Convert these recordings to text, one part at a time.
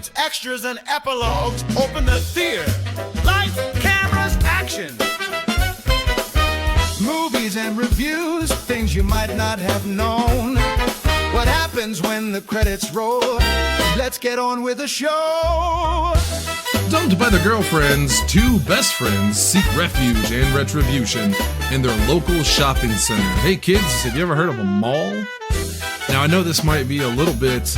It's extras and epilogues. Open the theater. Lights, cameras, action. Movies and reviews, things you might not have known. What happens when the credits roll? Let's get on with the show. Dumped by their girlfriends, two best friends seek refuge and retribution in their local shopping center. Hey kids, have you ever heard of a mall? Now I know this might be a little bit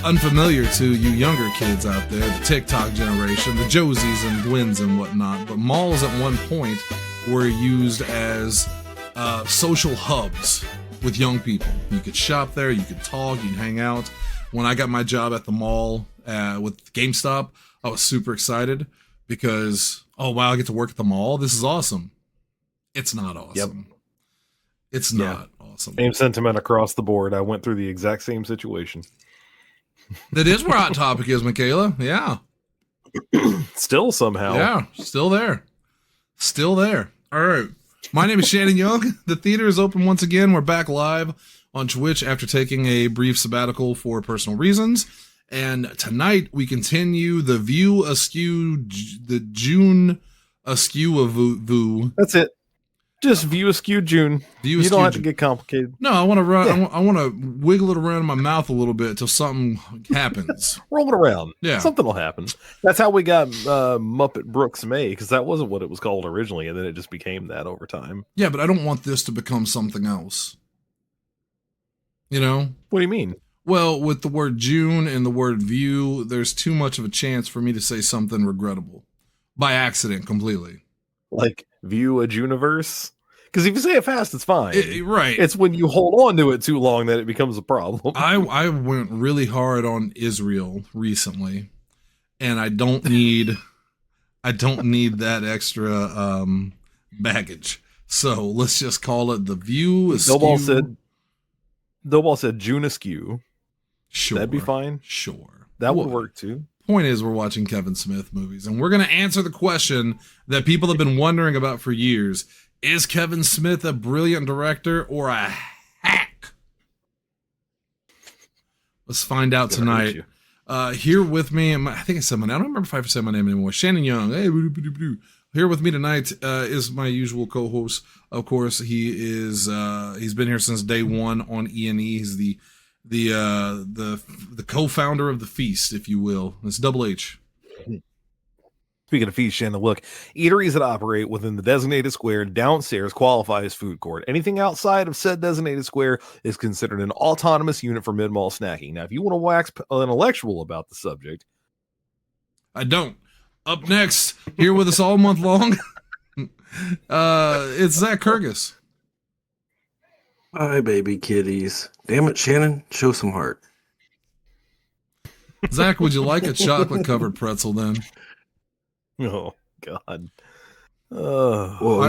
unfamiliar to you younger kids out there, the TikTok generation, the Josies and Gwens and whatnot, but malls at one point were used as social hubs with young people. You could shop there, you could talk, you could hang out. When I got my job at the mall with GameStop, I was super excited because, oh wow, I get to work at the mall. This is awesome. It's not awesome. Yep. It's not awesome. Same sentiment across the board. I went through the exact same situation. That is where Hot Topic is, Michaela. Yeah. Still somehow. Yeah, still there. Still there. All right. My name is Shannon Young. The theater is open once again. We're back live on Twitch after taking a brief sabbatical for personal reasons. And tonight we continue the View Askew, the June Askew of Voo. That's it. Just View Askew June. View you don't have to get complicated. No, I want to run. Yeah. I want to wiggle it around in my mouth a little bit until something happens. Roll it around. Yeah, something will happen. That's how we got Muppet Brooks May, because that wasn't what it was called originally, and then it just became that over time. Yeah, but I don't want this to become something else. You know? What do you mean? Well, with the word June and the word view, there's too much of a chance for me to say something regrettable by accident completely. Like View a Juniverse? Because if you say it fast, it's fine. Right. It's when you hold on to it too long that it becomes a problem. I went really hard on Israel recently, and I don't need that extra baggage. So let's just call it the View Askew. Doughball said June Askew. Sure. That'd be fine. Sure. That would work too. Point is, we're watching Kevin Smith movies, and we're going to answer the question that people have been wondering about for years. Is Kevin Smith a brilliant director or a hack? Let's find out tonight. Here with me, I think I said my name. I don't remember if I said my name anymore. Shannon Young. Hey, here with me tonight is my usual co-host. Of course, he's been here since day one on E&E. He's the co-founder of the Feast, if you will. It's Double H. Speaking of Feast, Shannon, look, eateries that operate within the designated square downstairs qualify as food court. Anything outside of said designated square is considered an autonomous unit for mid-mall snacking. Now, if you want to wax intellectual about the subject, I don't. Up next, here with us all month long, it's Zach Kurgis. Hi, baby kitties. Damn it, Shannon, show some heart. Zach, would you like a chocolate-covered pretzel then? Oh, God. Well,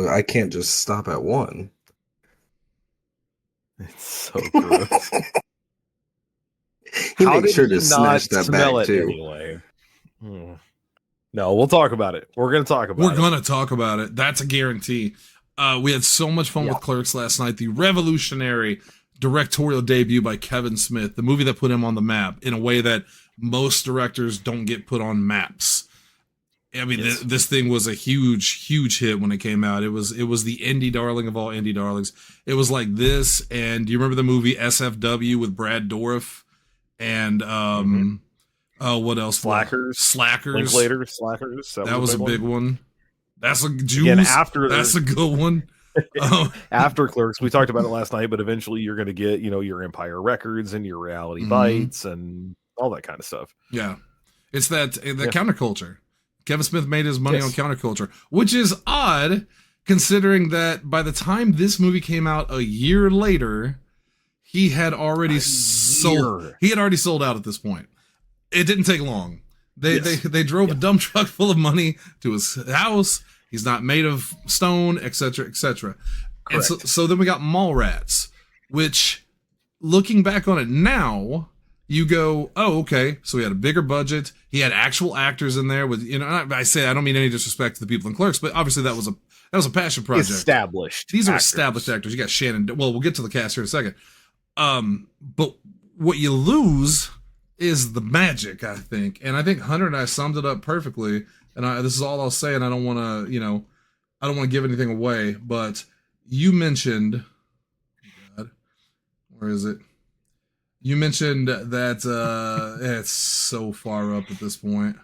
I can't just stop at one. It's so gross. He makes sure to snatch that back, too. Anyway. No, we'll talk about it. We're going to talk about it. We're going to talk about it. That's a guarantee. We had so much fun with Clerks last night. The revolutionary directorial debut by Kevin Smith, the movie that put him on the map in a way that most directors don't get put on maps. I mean, this thing was a huge, huge hit when it came out. It was the indie darling of all indie darlings. It was like this, and do you remember the movie SFW with Brad Dourif? And what else? Slackers. Linklater, Slackers. That was a big one. That's a Jews. Again, that's a good one. After Clerks, we talked about it last night, but eventually you're going to get, your Empire Records and your Reality Bites and all that kind of stuff. Yeah. It's the counterculture. Kevin Smith made his money on counterculture, which is odd considering that by the time this movie came out a year later, he had already sold out at this point. It didn't take long. They drove a dump truck full of money to his house. He's not made of stone, etc., etc. And so then we got Mallrats, which, looking back on it now, you go, oh, okay. So he had a bigger budget. He had actual actors in there with, I say, I don't mean any disrespect to the people in Clerks, but obviously that was a passion project. Established. These are established actors. You got Shannon. Well, we'll get to the cast here in a second. But what you lose is the magic, I think. And I think Hunter and I summed it up perfectly. And this is all I'll say, and I don't want to, I don't want to give anything away, but you mentioned, God, where is it? You mentioned that it's so far up at this point.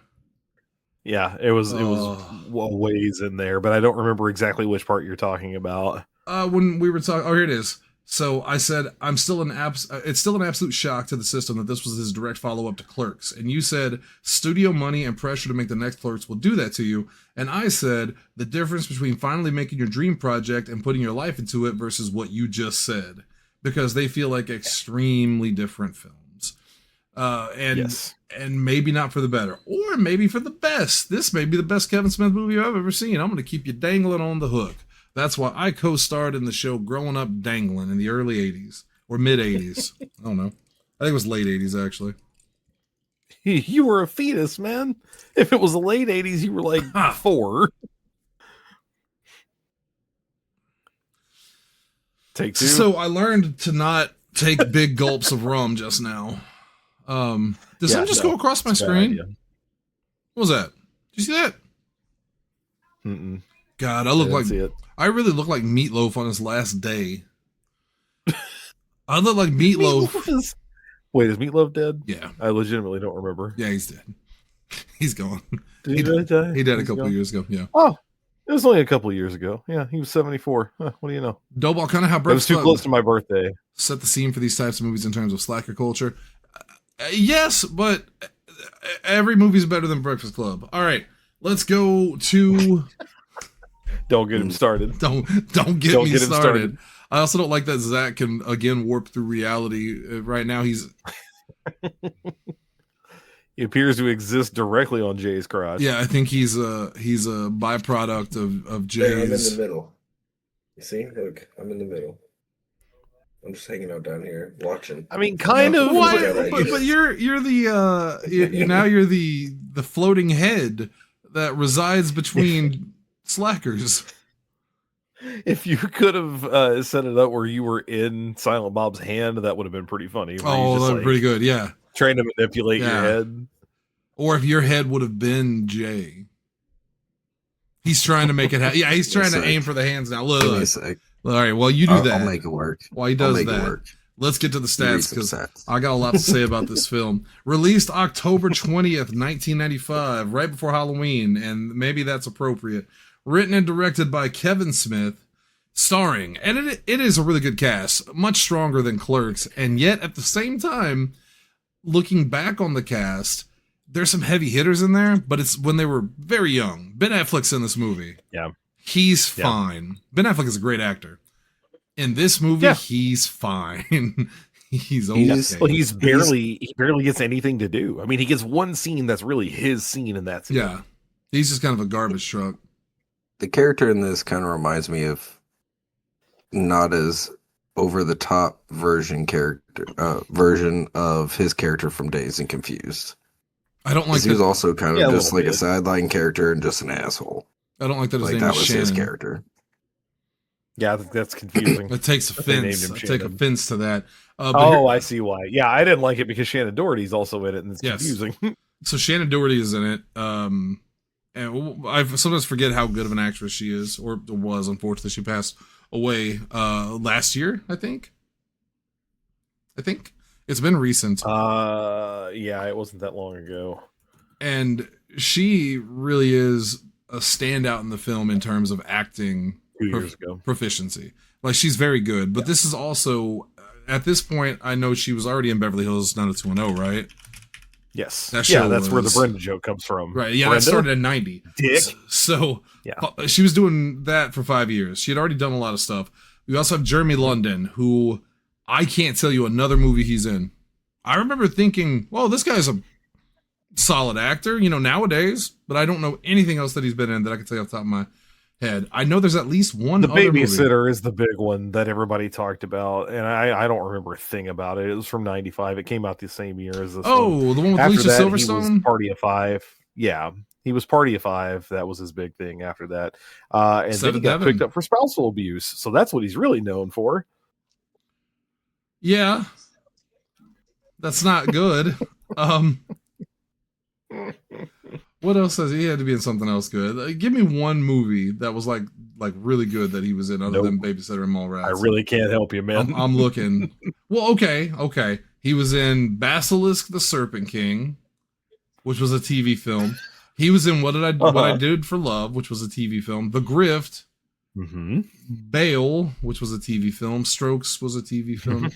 Yeah, it was a ways in there, but I don't remember exactly which part you're talking about. When we were talking, here it is. So I said, it's still an absolute shock to the system that this was his direct follow-up to Clerks. And you said, studio money and pressure to make the next Clerks will do that to you. And I said, the difference between finally making your dream project and putting your life into it versus what you just said. Because they feel like extremely different films. And maybe not for the better. Or maybe for the best. This may be the best Kevin Smith movie I've ever seen. I'm going to keep you dangling on the hook. That's why I co-starred in the show Growing Up Dangling in the early 80s. Or mid-80s. I don't know. I think it was late 80s, actually. You were a fetus, man. If it was the late 80s, you were like 4. Take 2. So I learned to not take big gulps of rum just now. Did something just go across my screen? What was that? Did you see that? Mm-mm. God, I really look like Meatloaf on his last day. I look like Meatloaf. Wait, is Meatloaf dead? Yeah. I legitimately don't remember. Yeah, he's dead. He's gone. Did he really die? He died a couple of years ago, yeah. Oh, it was only a couple of years ago. Yeah, he was 74. Huh, what do you know? Doughball, kind of how Breakfast Club was too close to my birthday. Set the scene for these types of movies in terms of slacker culture. Yes, but every movie's better than Breakfast Club. All right, let's go to... Don't get him started. Don't get me started. I also don't like that Zach can again warp through reality. Right now, he appears to exist directly on Jay's crotch. Yeah, I think he's a byproduct of Jay's. Yeah, I'm in the middle. You see? Look, I'm in the middle. I'm just hanging out down here watching. I mean, kind of. What? But you're the floating head that resides between slackers. If you could have set it up where you were in Silent Bob's hand, that would have been pretty funny. Oh, that would be pretty good. Yeah, trying to manipulate your head, or if your head would have been Jay. He's trying to make it happen. Yeah, he's trying to aim for the hands now. Look. All right, well, you do that. I'll make it work. While he does that, let's get to the stats because I got a lot to say about this film. Released October 20th, 1995, right before Halloween, and maybe that's appropriate. Written and directed by Kevin Smith, starring, and it is a really good cast, much stronger than Clerks, and yet at the same time, looking back on the cast, there's some heavy hitters in there, but it's when they were very young. Ben Affleck's in this movie. Yeah. He's fine. Ben Affleck is a great actor. In this movie, he's fine. He's okay. He barely gets anything to do. I mean, he gets one scene that's really his scene, and that's it. He's just kind of a garbage truck. The character in this kind of reminds me of not as over the top version of his character from Dazed and Confused. I don't like that. He was also kind of just like a sideline character and just an asshole. I don't like that his name that is was Shannon. his character. Yeah, that's confusing. It takes offense. I take offense to that. I see why. Yeah, I didn't like it because Shannon Doherty's also in it, and it's confusing. So Shannon Doherty is in it. And I sometimes forget how good of an actress she is, or was. Unfortunately, she passed away last year. I think it's been recent. Yeah, it wasn't that long ago. And she really is a standout in the film in terms of acting 2 years ago proficiency. Like, she's very good, but this is also at this point, I know she was already in Beverly Hills 90210, right? Yes. That's where the Brenda joke comes from. Right. Yeah, Brenda? That started in 90. Dick. So she was doing that for 5 years. She had already done a lot of stuff. We also have Jeremy London, who I can't tell you another movie he's in. I remember thinking, well, this guy's a solid actor, nowadays, but I don't know anything else that he's been in that I can tell you off the top of my head. I know there's at least one other movie. The Babysitter is the big one that everybody talked about, and I don't remember a thing about it. It was from 95. It came out the same year as this one. The one with Alicia Silverstone? He was Party of Five. Yeah, he was Party of Five. That was his big thing after that. And then he got picked up for spousal abuse, so that's what he's really known for. Yeah. That's not good. Um, what else has he had to be in something else good? Give me one movie that was like really good that he was in, other than Babysitter and Mallrats. I really can't help you, man. I'm looking. Well, okay. He was in Basilisk the Serpent King, which was a TV film. He was in What I Did for Love, which was a TV film. The Grift. Mm-hmm. Bale, which was a TV film. Strokes was a TV film.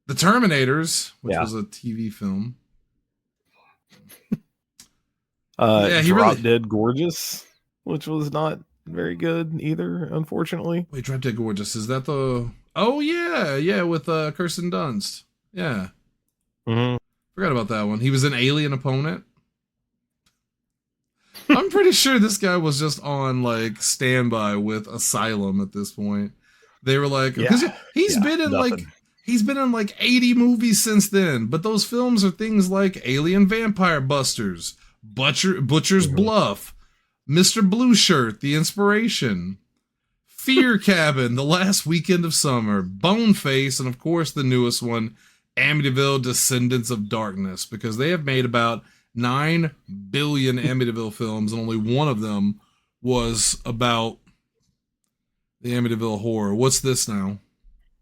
The Terminators, which was a TV film. He Drop Dead Gorgeous, which was not very good either, unfortunately. Wait, Drop Dead Gorgeous, is that the... Oh, yeah, with Kirsten Dunst. Yeah. Mm-hmm. Forgot about that one. He was an Alien Opponent. I'm pretty sure this guy was just on, like, standby with Asylum at this point. They were like... Because he's been in, nothing. Like... He's been in, like, 80 movies since then. But those films are things like Alien Vampire Busters... Butcher's Bluff, Mr. Blue Shirt, The Inspiration, Fear Cabin, The Last Weekend of Summer, Boneface, and of course the newest one, Amityville Descendants of Darkness, because they have made about 9 billion Amityville films, and only one of them was about the Amityville horror. What's this now?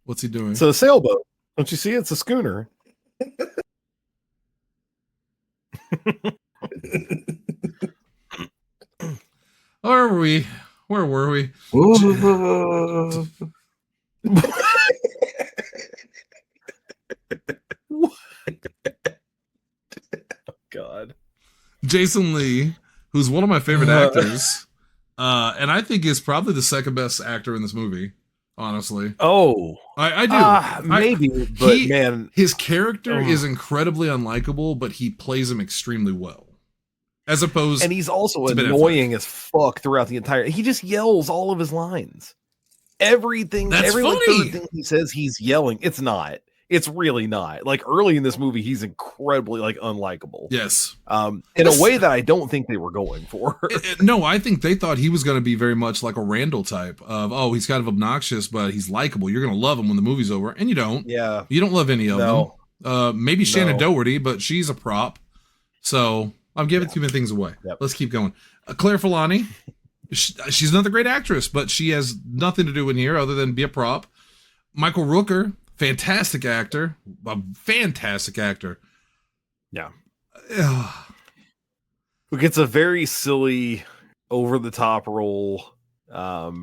What's he doing? It's a sailboat. Don't you see? It's a schooner. Where were we? God. Jason Lee, who's one of my favorite actors, and I think is probably the second best actor in this movie, honestly. Oh. I do. Maybe, but man. His character is incredibly unlikable, but he plays him extremely well. As opposed, and he's also annoying as fuck throughout the entire. He just yells all of his lines. Everything, every thing he says, he's yelling. It's not. It's really not. Like early in this movie, he's incredibly like unlikable. Yes, in a way that I don't think they were going for. No, I think they thought he was going to be very much like a Randall type of, he's kind of obnoxious, but he's likable. You're going to love him when the movie's over, and you don't. Yeah, you don't love any of them. Maybe Shannon Doherty, but she's a prop. So. I'm giving too many things away. Yep. Let's keep going. Claire Filani, she's another great actress, but she has nothing to do in here other than be a prop. Michael Rooker, fantastic actor. A fantastic actor. Yeah. Who gets a very silly, over-the-top role.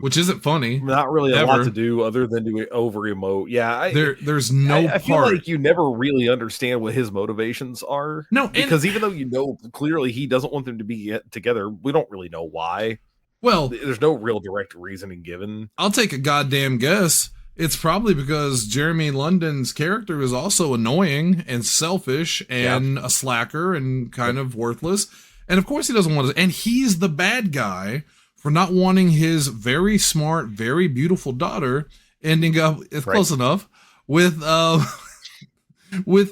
Which isn't funny. Not really a lot to do other than to over-emote. Yeah. There's no I feel like you never really understand what his motivations are. No. Because even though you know clearly he doesn't want them to be together, we don't really know why. Well, there's no real direct reasoning given. I'll take a goddamn guess. It's probably because Jeremy London's character is also annoying and selfish and a slacker and kind of worthless. And of course he doesn't want to. And he's the bad guy for not wanting his very smart, very beautiful daughter ending up close enough with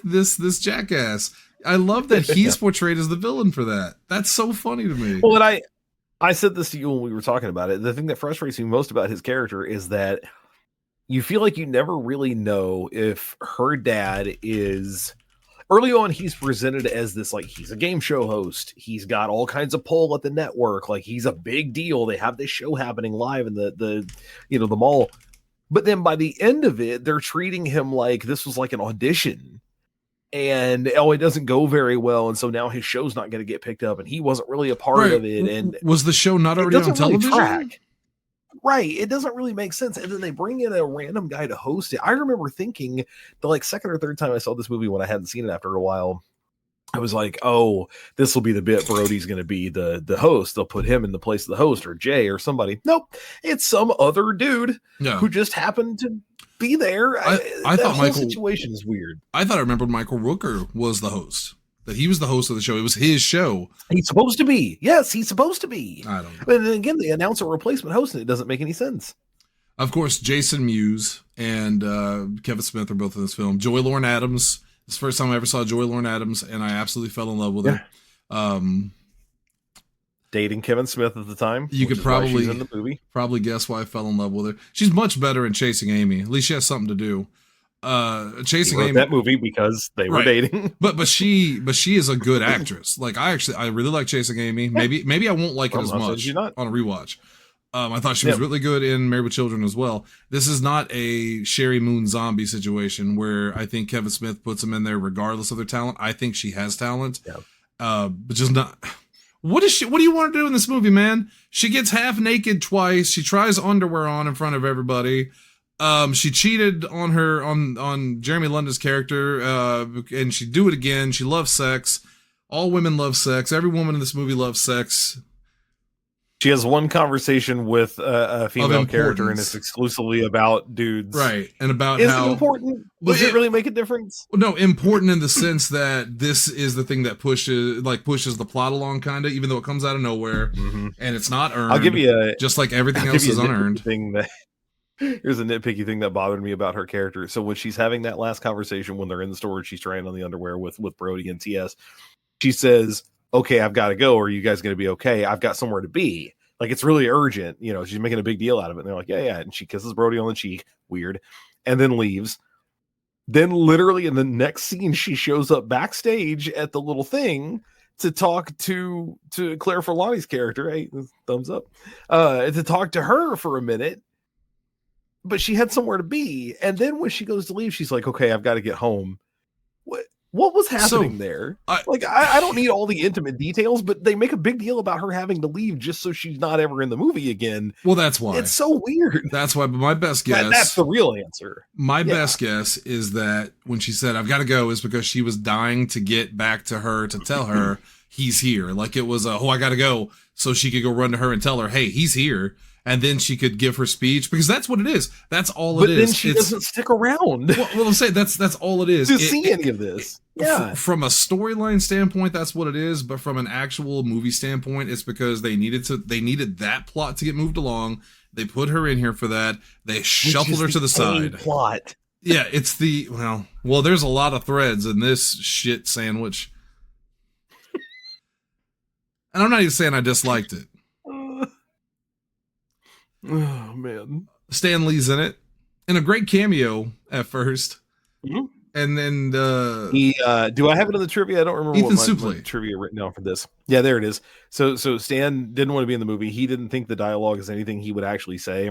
this jackass. I love that he's portrayed as the villain for that. That's so funny to me. Well, and I said this to you when we were talking about it. The thing that frustrates me most about his character is that you feel like you never really know if her dad is... Early on, he's presented as this, like, he's a game show host. He's got all kinds of pull at the network. Like, he's a big deal. They have this show happening live in the mall. But then by the end of it, they're treating him like this was like an audition. And, it doesn't go very well. And so now his show's not going to get picked up. And he wasn't really a part of it. And was the show not already on television? Really right. It doesn't really make sense. And then they bring in a random guy to host it. I remember thinking the second or third time I saw this movie when I hadn't seen it after a while, I was like, oh, this will be the bit. Brody's going to be the host. They'll put him in the place of the host or Jay or somebody. Nope. It's some other dude who just happened to be there. I thought Michael situation is weird. I thought I remembered Michael Rooker was the host. That he was the host of the show. It was his show. He's supposed to be. Yes, he's supposed to be. I don't know. But then again, they announce a replacement host, and it doesn't make any sense. Of course, Jason Mewes and Kevin Smith are both in this film. Joy Lauren Adams. This is the first time I ever saw Joy Lauren Adams, and I absolutely fell in love with her. Dating Kevin Smith at the time. You could probably in the movie. Probably guess why I fell in love with her. She's much better in Chasing Amy. At least she has something to do. He Chasing wrote Amy, that movie because they were Right. dating. but she is a good actress. Like I really like Chasing Amy. Maybe I won't like it I'm as not saying much she's not. on a rewatch. I thought she was Yeah. really good in Married with Children as well. This is not a Sherry Moon zombie situation where I think Kevin Smith puts them in there regardless of their talent. I think she has talent, but just not. What do you want her to do in this movie, man? She gets half naked twice. She tries underwear on in front of everybody. She cheated on Jeremy London's character, and she do it again. She loves sex. All women love sex. Every woman in this movie loves sex. She has one conversation with a female character, and importance. it's exclusively about dudes. Right. And about Is how it important? Does it really make a difference? No, important in the sense that this is the thing that pushes the plot along, kind of, even though it comes out of nowhere and it's not earned. I'll give you just like everything else is unearned. Here's a nitpicky thing that bothered me about her character. So when she's having that last conversation when they're in the store, she's trying on the underwear with Brody and TS. She says, "Okay, I've got to go. Are you guys going to be okay? I've got somewhere to be." Like, it's really urgent. You know, she's making a big deal out of it. And they're like, yeah, yeah. And she kisses Brody on the cheek. Weird. And then leaves. Then literally in the next scene, she shows up backstage at the little thing to talk to Claire Forlani's character. Hey, thumbs up. To talk to her for a minute. But she had somewhere to be. And then when she goes to leave, she's like, okay, I've got to get home. What was happening there? I don't need all the intimate details, but they make a big deal about her having to leave just so she's not ever in the movie again. Well, that's why. It's so weird. That's why. But my best guess. That's the real answer. My best guess is that when she said, I've got to go, is because she was dying to get back to her to tell her he's here. Like it was I got to go. So she could go run to her and tell her, hey, he's here. And then she could give her speech, because that's what it is. That's all it is. But then she doesn't stick around. Well, I'm saying that's all it is. To see any of this. Yeah. From a storyline standpoint, that's what it is. But from an actual movie standpoint, it's because they needed that plot to get moved along. They put her in here for that. They shuffled her to the side. Plot. Yeah, it's well, there's a lot of threads in this shit sandwich. And I'm not even saying I disliked it. Oh man, Stan Lee's in it, and a great cameo at first, mm-hmm. and then do I have it in the trivia? I don't remember Ethan what my trivia written down for this. Yeah, there it is. So Stan didn't want to be in the movie. He didn't think the dialogue is anything he would actually say.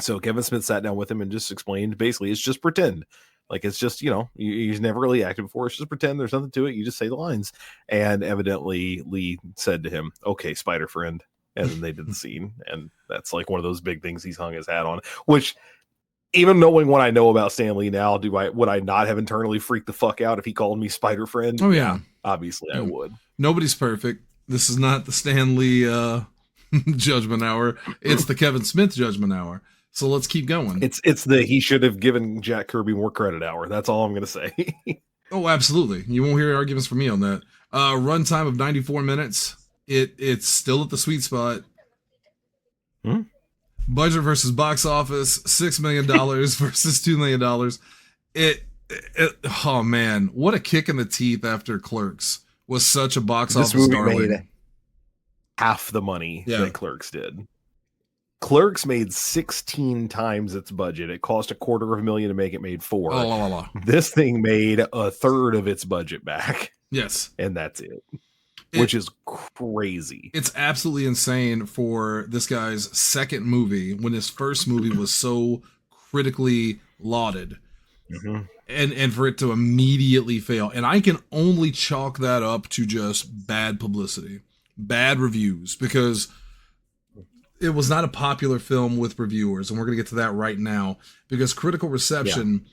So Kevin Smith sat down with him and just explained, basically, it's just pretend. Like, it's just, he's never really acted before. It's just pretend. There's nothing to it. You just say the lines. And evidently Lee said to him, okay, Spider Friend. And then they did the scene. And that's like one of those big things he's hung his hat on, which, even knowing what I know about Stan Lee now, would I not have internally freaked the fuck out if he called me Spider Friend? Oh yeah. Obviously I would. Nobody's perfect. This is not the Stan Lee judgment hour. It's the Kevin Smith judgment hour. So let's keep going. It's the he should have given Jack Kirby more credit hour. That's all I'm gonna say. Oh, absolutely. You won't hear arguments from me on that. Runtime of 94 minutes. It's still at the sweet spot. Budget versus box office, $6 million versus $2 million. Oh man, what a kick in the teeth after Clerks was such a box office darling. Made half the money that Clerks did. Clerks made 16 times its budget. It cost $250,000 to make. It made $4 million. This thing made a third of its budget back. Yes. And that's it. Which is crazy. It's absolutely insane for this guy's second movie when his first movie was so critically lauded. And for it to immediately fail. And I can only chalk that up to just bad publicity, bad reviews, because it was not a popular film with reviewers. And we're going to get to that right now, because critical reception,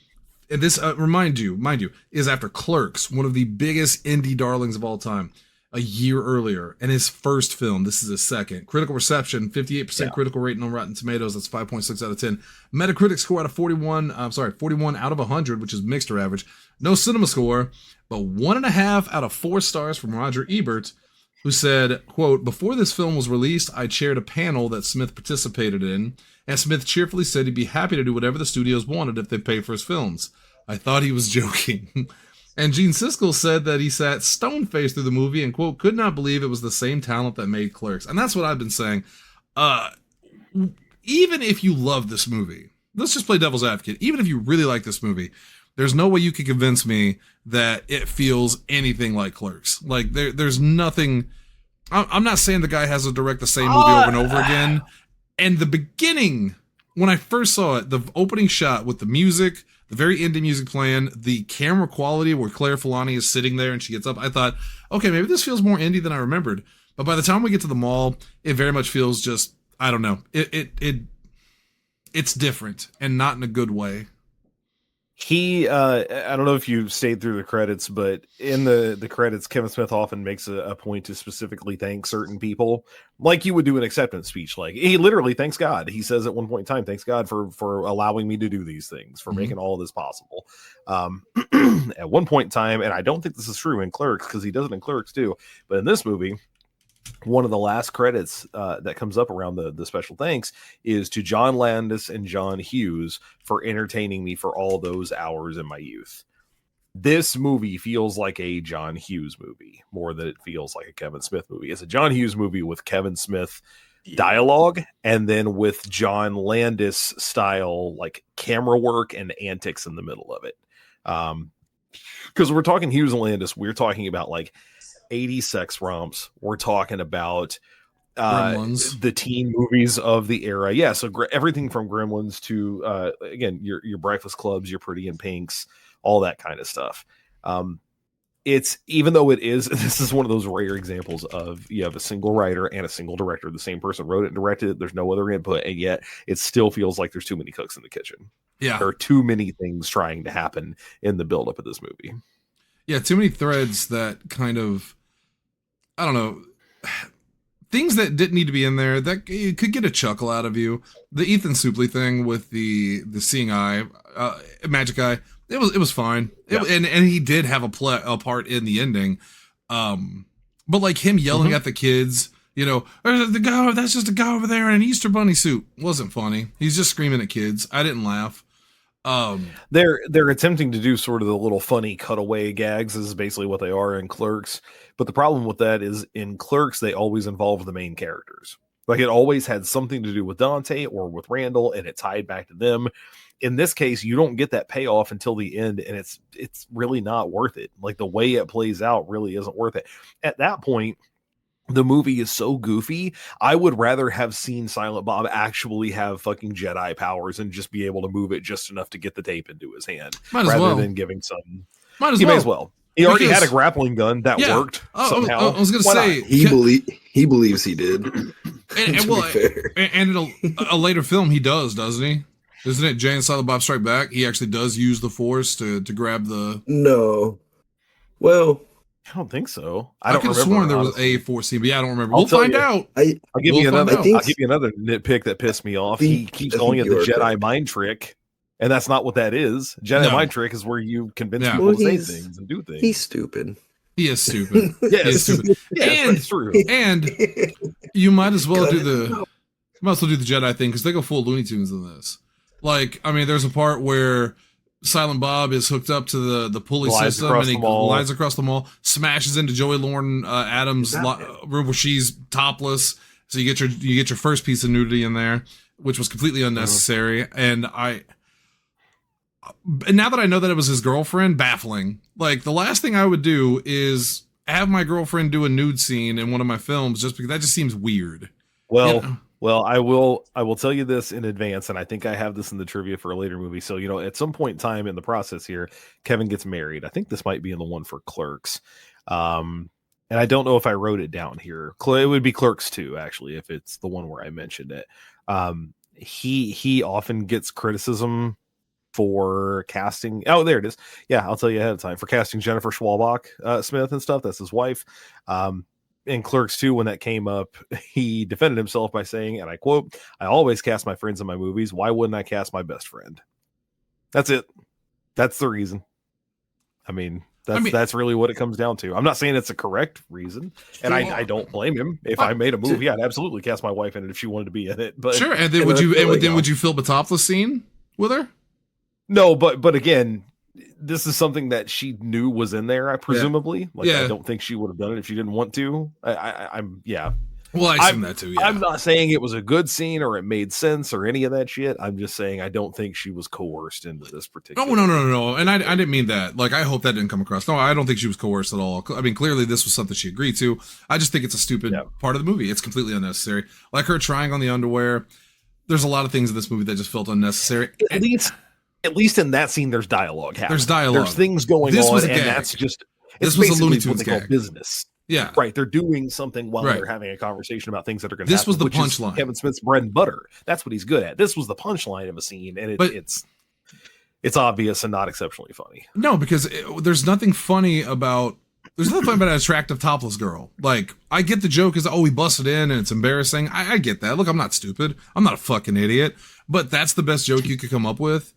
and this, mind you, is after Clerks, one of the biggest indie darlings of all time. A year earlier, and his first film. This is his second. Critical reception, 58% critical rating on Rotten Tomatoes. That's 5.6 out of 10. Metacritic score out of 41 out of 100, which is mixed or average. No cinema score, but 1.5 out of 4 stars from Roger Ebert, who said, quote, before this film was released, I chaired a panel that Smith participated in, and Smith cheerfully said he'd be happy to do whatever the studios wanted if they paid for his films. I thought he was joking. And Gene Siskel said that he sat stone-faced through the movie and, quote, could not believe it was the same talent that made Clerks. And that's what I've been saying. Even if you love this movie, let's just play devil's advocate. Even if you really like this movie, there's no way you can convince me that it feels anything like Clerks. Like there's nothing. I'm not saying the guy has to direct the same movie over and over again. And the beginning, when I first saw it, the opening shot with the music, the very indie music playing, the camera quality where Claire Filani is sitting there and she gets up, I thought, okay, maybe this feels more indie than I remembered. But by the time we get to the mall, it very much feels just, I don't know, it's different and not in a good way. I don't know if you stayed through the credits, but in the credits, Kevin Smith often makes a point to specifically thank certain people, like you would do an acceptance speech. Like he literally thanks God. He says at one point in time, thanks God for allowing me to do these things, for making all of this possible. At one point in time, and I don't think this is true in Clerks, because he does it in Clerks too, but in this movie, one of the last credits that comes up around the special thanks is to John Landis and John Hughes for entertaining me for all those hours in my youth. This movie feels like a John Hughes movie more than it feels like a Kevin Smith movie. It's a John Hughes movie with Kevin Smith dialogue and then with John Landis style like camera work and antics in the middle of it. Because we're talking Hughes and Landis, we're talking about like 80 sex romps. We're talking about the teen movies of the era. Yeah, so everything from Gremlins to again your Breakfast Clubs, your Pretty in Pinks, all that kind of stuff. It's, even though this is one of those rare examples of you have a single writer and a single director, the same person wrote it and directed it, there's no other input, and yet it still feels like there's too many cooks in the kitchen. Yeah, there are too many things trying to happen in the buildup of this movie. Yeah, too many threads that kind of, I don't know, things that didn't need to be in there that could get a chuckle out of you. The Ethan Suplee thing with the seeing eye, magic eye, it was fine. Yeah. And he did have a part in the ending. But like him yelling at the kids, you know, the guy, that's just a guy over there in an Easter Bunny suit, wasn't funny. He's just screaming at kids. I didn't laugh. They're attempting to do sort of the little funny cutaway gags. This is basically what they are in Clerks. But the problem with that is in Clerks, they always involve the main characters. Like it always had something to do with Dante or with Randall, and it tied back to them. In this case, you don't get that payoff until the end, and it's really not worth it. Like the way it plays out really isn't worth it. At that point, the movie is so goofy. I would rather have seen Silent Bob actually have fucking Jedi powers and just be able to move it just enough to get the tape into his hand, rather than giving some. May as well. He already had a grappling gun that worked somehow. I was going to say he believes he did. And in a later film, he doesn't he? Isn't it Jay and Silent Bob Strike Back? He actually does use the Force to grab the. No, well. I don't think so. I could have sworn there was a Force scene, but yeah, I don't remember. We'll find out. I'll give you another nitpick that pissed me off. He keeps calling it the Jedi mind trick, and that's not what that is. Jedi mind trick is where you convince people to say things and do things. He's stupid. He is stupid. He is stupid. And it's true. And you might as well do the Jedi thing because they go full Looney Tunes in this. Like, I mean, there's a part where Silent Bob is hooked up to the pulley system and he glides across the mall, smashes into Joey Lauren Adams' room where she's topless. So you get your first piece of nudity in there, which was completely unnecessary. And now that I know that it was his girlfriend, baffling. Like the last thing I would do is have my girlfriend do a nude scene in one of my films just because that just seems weird. Well, you know? Well, I will tell you this in advance, and I think I have this in the trivia for a later movie. So, you know, at some point in time in the process here, Kevin gets married. I think this might be in the one for Clerks. And I don't know if I wrote it down here. It would be Clerks 2, actually, if it's the one where I mentioned it. He often gets criticism for casting. Oh, there it is. Yeah, I'll tell you ahead of time. For casting Jennifer Schwalbach Smith and stuff. That's his wife. In Clerks 2, when that came up, he defended himself by saying, and I quote, "I always cast my friends in my movies. Why wouldn't I cast my best friend?" That's it. That's the reason. I mean, that's really what it comes down to. I'm not saying it's a correct reason, and I don't blame him. If I made a movie, I'd absolutely cast my wife in it if she wanted to be in it. But sure, and then would you film a topless scene with her? No, but again, this is something that she knew was in there, presumably. I don't think she would have done it if she didn't want to. Well, I assume that too. Yeah. I'm not saying it was a good scene or it made sense or any of that shit. I'm just saying I don't think she was coerced into this particular. Oh, no. And I didn't mean that. Like, I hope that didn't come across. No, I don't think she was coerced at all. I mean, clearly this was something she agreed to. I just think it's a stupid part of the movie. It's completely unnecessary. Like her trying on the underwear. There's a lot of things in this movie that just felt unnecessary. At least in that scene, there's dialogue happening. There's dialogue. There's things going on, and that's just this was a Looney Tunes gag. Business. Yeah. Right. They're doing something while they're having a conversation about things that are going to happen. This was the punchline. Kevin Smith's bread and butter. That's what he's good at. This was the punchline of a scene, and it's obvious and not exceptionally funny. No, because there's nothing funny about an attractive topless girl. Like, I get the joke is, oh, he busted in and it's embarrassing. I get that. Look, I'm not stupid. I'm not a fucking idiot. But that's the best joke you could come up with.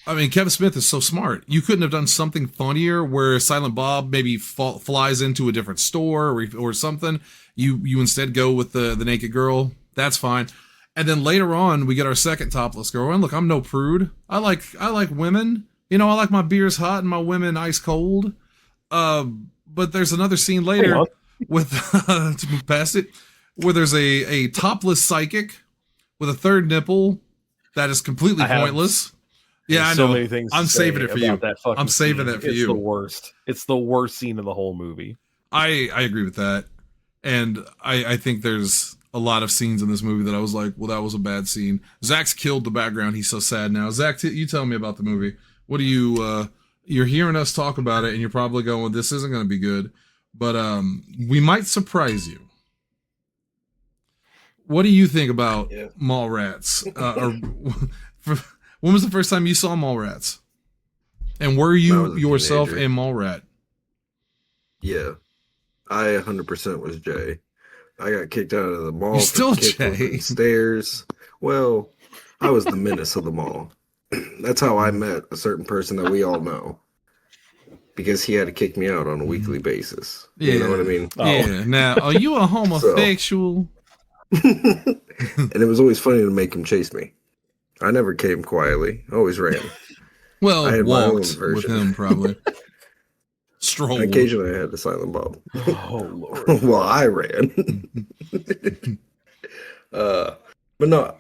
I mean, Kevin Smith is so smart. You couldn't have done something funnier where Silent Bob maybe flies into a different store or something. You instead go with the naked girl. That's fine. And then later on, we get our second topless girl. And look, I'm no prude. I like women. You know, I like my beers hot and my women ice cold. But there's another scene later with to move past it, where there's a topless psychic with a third nipple that is completely pointless. Yeah, I know. So many things I'm saving it for you. I'm saving it for you. It's the worst. It's the worst scene in the whole movie. I agree with that. And I think there's a lot of scenes in this movie that I was like, well, that was a bad scene. Zach's killed the background. He's so sad now. Zach, you tell me about the movie. What do you, you're hearing us talk about it and you're probably going, this isn't going to be good, but we might surprise you. What do you think about Mallrats? When was the first time you saw Mallrats? And were you yourself a Mallrat? Yeah. I 100% was Jay. I got kicked out of the mall. You're still Jay. Stairs. Well, I was the menace of the mall. That's how I met a certain person that we all know. Because he had to kick me out on a weekly basis. Yeah. You know what I mean? Yeah. Now, are you a homosexual? And it was always funny to make him chase me. I never came quietly. Always ran. Well, walked with him, probably. Strolled. Occasionally I had the Silent Bob. Oh, Lord. Well, I ran. But no,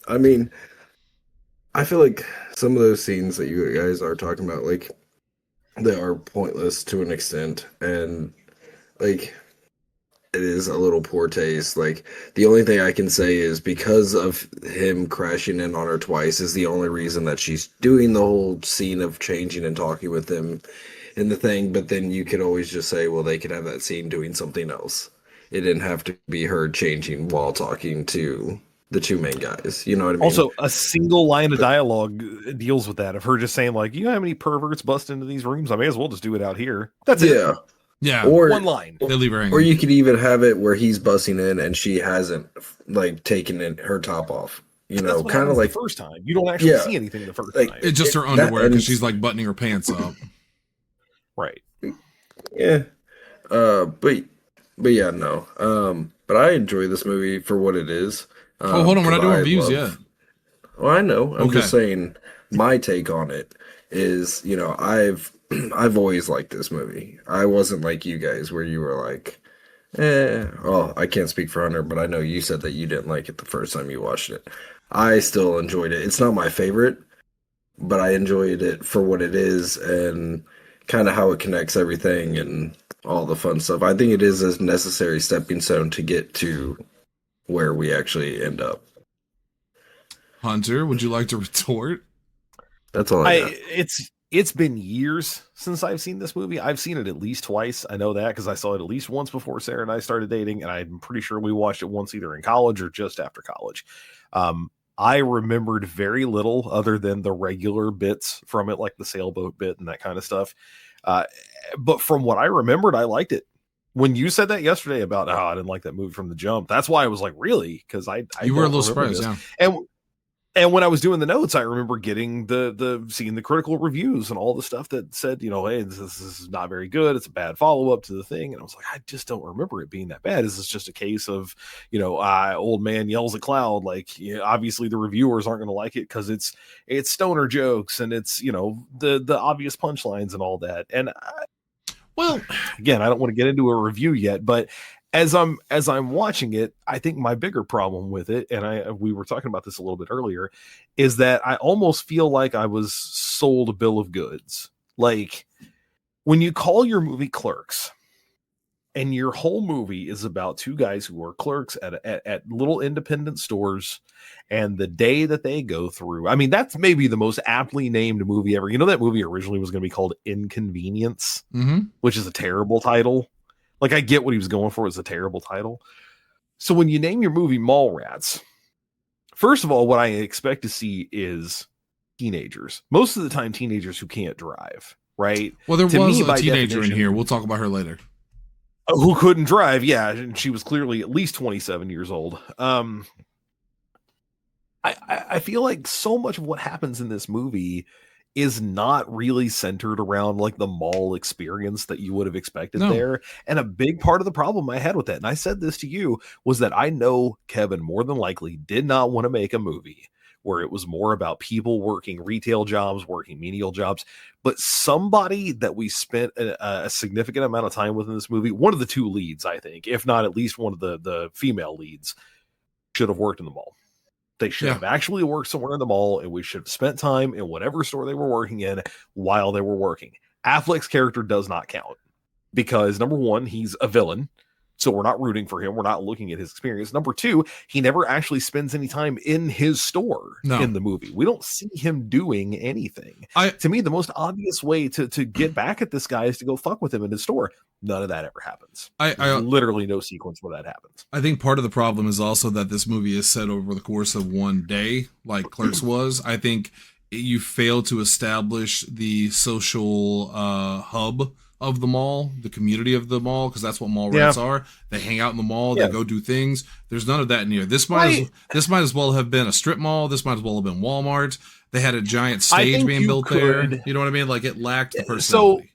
I mean, I feel like some of those scenes that you guys are talking about, like, they are pointless to an extent. And, like, it is a little poor taste. Like, the only thing I can say is because of him crashing in on her twice is the only reason that she's doing the whole scene of changing and talking with him in the thing. But then you could always just say, well, they could have that scene doing something else. It didn't have to be her changing while talking to the two main guys. You know what I mean? Also, a single line of dialogue deals with that, of her just saying, like, you know how many perverts bust into these rooms? I may as well just do it out here. That's it. Yeah. Or one line. They leave her hanging. Or you could even have it where he's busting in and she hasn't, like, taken her top off. You know, kind of like the first time. You don't actually see anything the first time. It's just her underwear because she's like buttoning her pants up. Right. Yeah. But yeah, no. But I enjoy this movie for what it is. Hold on, we're not doing reviews yet. Well, I know. I'm just saying my take on it is, you know, I've always liked this movie. I wasn't like you guys where you were like, I can't speak for Hunter, but I know you said that you didn't like it the first time you watched it. I still enjoyed it. It's not my favorite, but I enjoyed it for what it is and kind of how it connects everything and all the fun stuff. I think it is a necessary stepping stone to get to where we actually end up. Hunter, would you like to retort? That's all I got. It's been years since I've seen this movie. I've seen it at least twice. I know that because I saw it at least once before Sarah and I started dating, and I'm pretty sure we watched it once either in college or just after college. I remembered very little other than the regular bits from it, like the sailboat bit and that kind of stuff. But from what I remembered, I liked it. When you said that yesterday about, I didn't like that movie from the jump, that's why I was like, really? Because you were a little surprised, yeah. And when I was doing the notes, I remember getting seeing the critical reviews and all the stuff that said, you know, hey, this is not very good. It's a bad follow-up to the thing. And I was like, I just don't remember it being that bad. Is this just a case of, you know, old man yells at cloud? Like, you know, obviously the reviewers aren't going to like it because it's stoner jokes and it's, you know, the obvious punchlines and all that. And well, again, I don't want to get into a review yet, but as I'm watching it, I think my bigger problem with it, and we were talking about this a little bit earlier, is that I almost feel like I was sold a bill of goods. Like when you call your movie Clerks, and your whole movie is about two guys who are clerks at little independent stores, and the day that they go through. I mean, that's maybe the most aptly named movie ever. You know, that movie originally was going to be called Inconvenience, which is a terrible title. Like, I get what he was going for. It's a terrible title. So when you name your movie Mallrats, first of all, what I expect to see is teenagers. Most of the time, teenagers who can't drive, right? Well, there To was me, a teenager in here. We'll talk about her later. Who couldn't drive. Yeah, and she was clearly at least 27 years old. I feel like so much of what happens in this movie is not really centered around like the mall experience that you would have expected there. And a big part of the problem I had with that, and I said this to you, was that I know Kevin more than likely did not want to make a movie where it was more about people working retail jobs, working menial jobs. But somebody that we spent a significant amount of time with in this movie, one of the two leads, I think, if not at least one of the female leads, should have worked in the mall. They should have actually worked somewhere in the mall, and we should have spent time in whatever store they were working in while they were working. Affleck's character does not count because, number one, he's a villain. So we're not rooting for him. We're not looking at his experience. Number two, he never actually spends any time in his store in the movie. We don't see him doing anything. To me, the most obvious way to get back at this guy is to go fuck with him in his store. None of that ever happens. There's literally no sequence where that happens. I think part of the problem is also that this movie is set over the course of one day, like Clerks was. I think you fail to establish the social hub of the mall, the community of the mall, because that's what Mallrats are. They hang out in the mall, they go do things. There's none of that in here. This might as well have been a strip mall. This might as well have been Walmart. They had a giant stage being built there. You know what I mean? Like, it lacked the personality.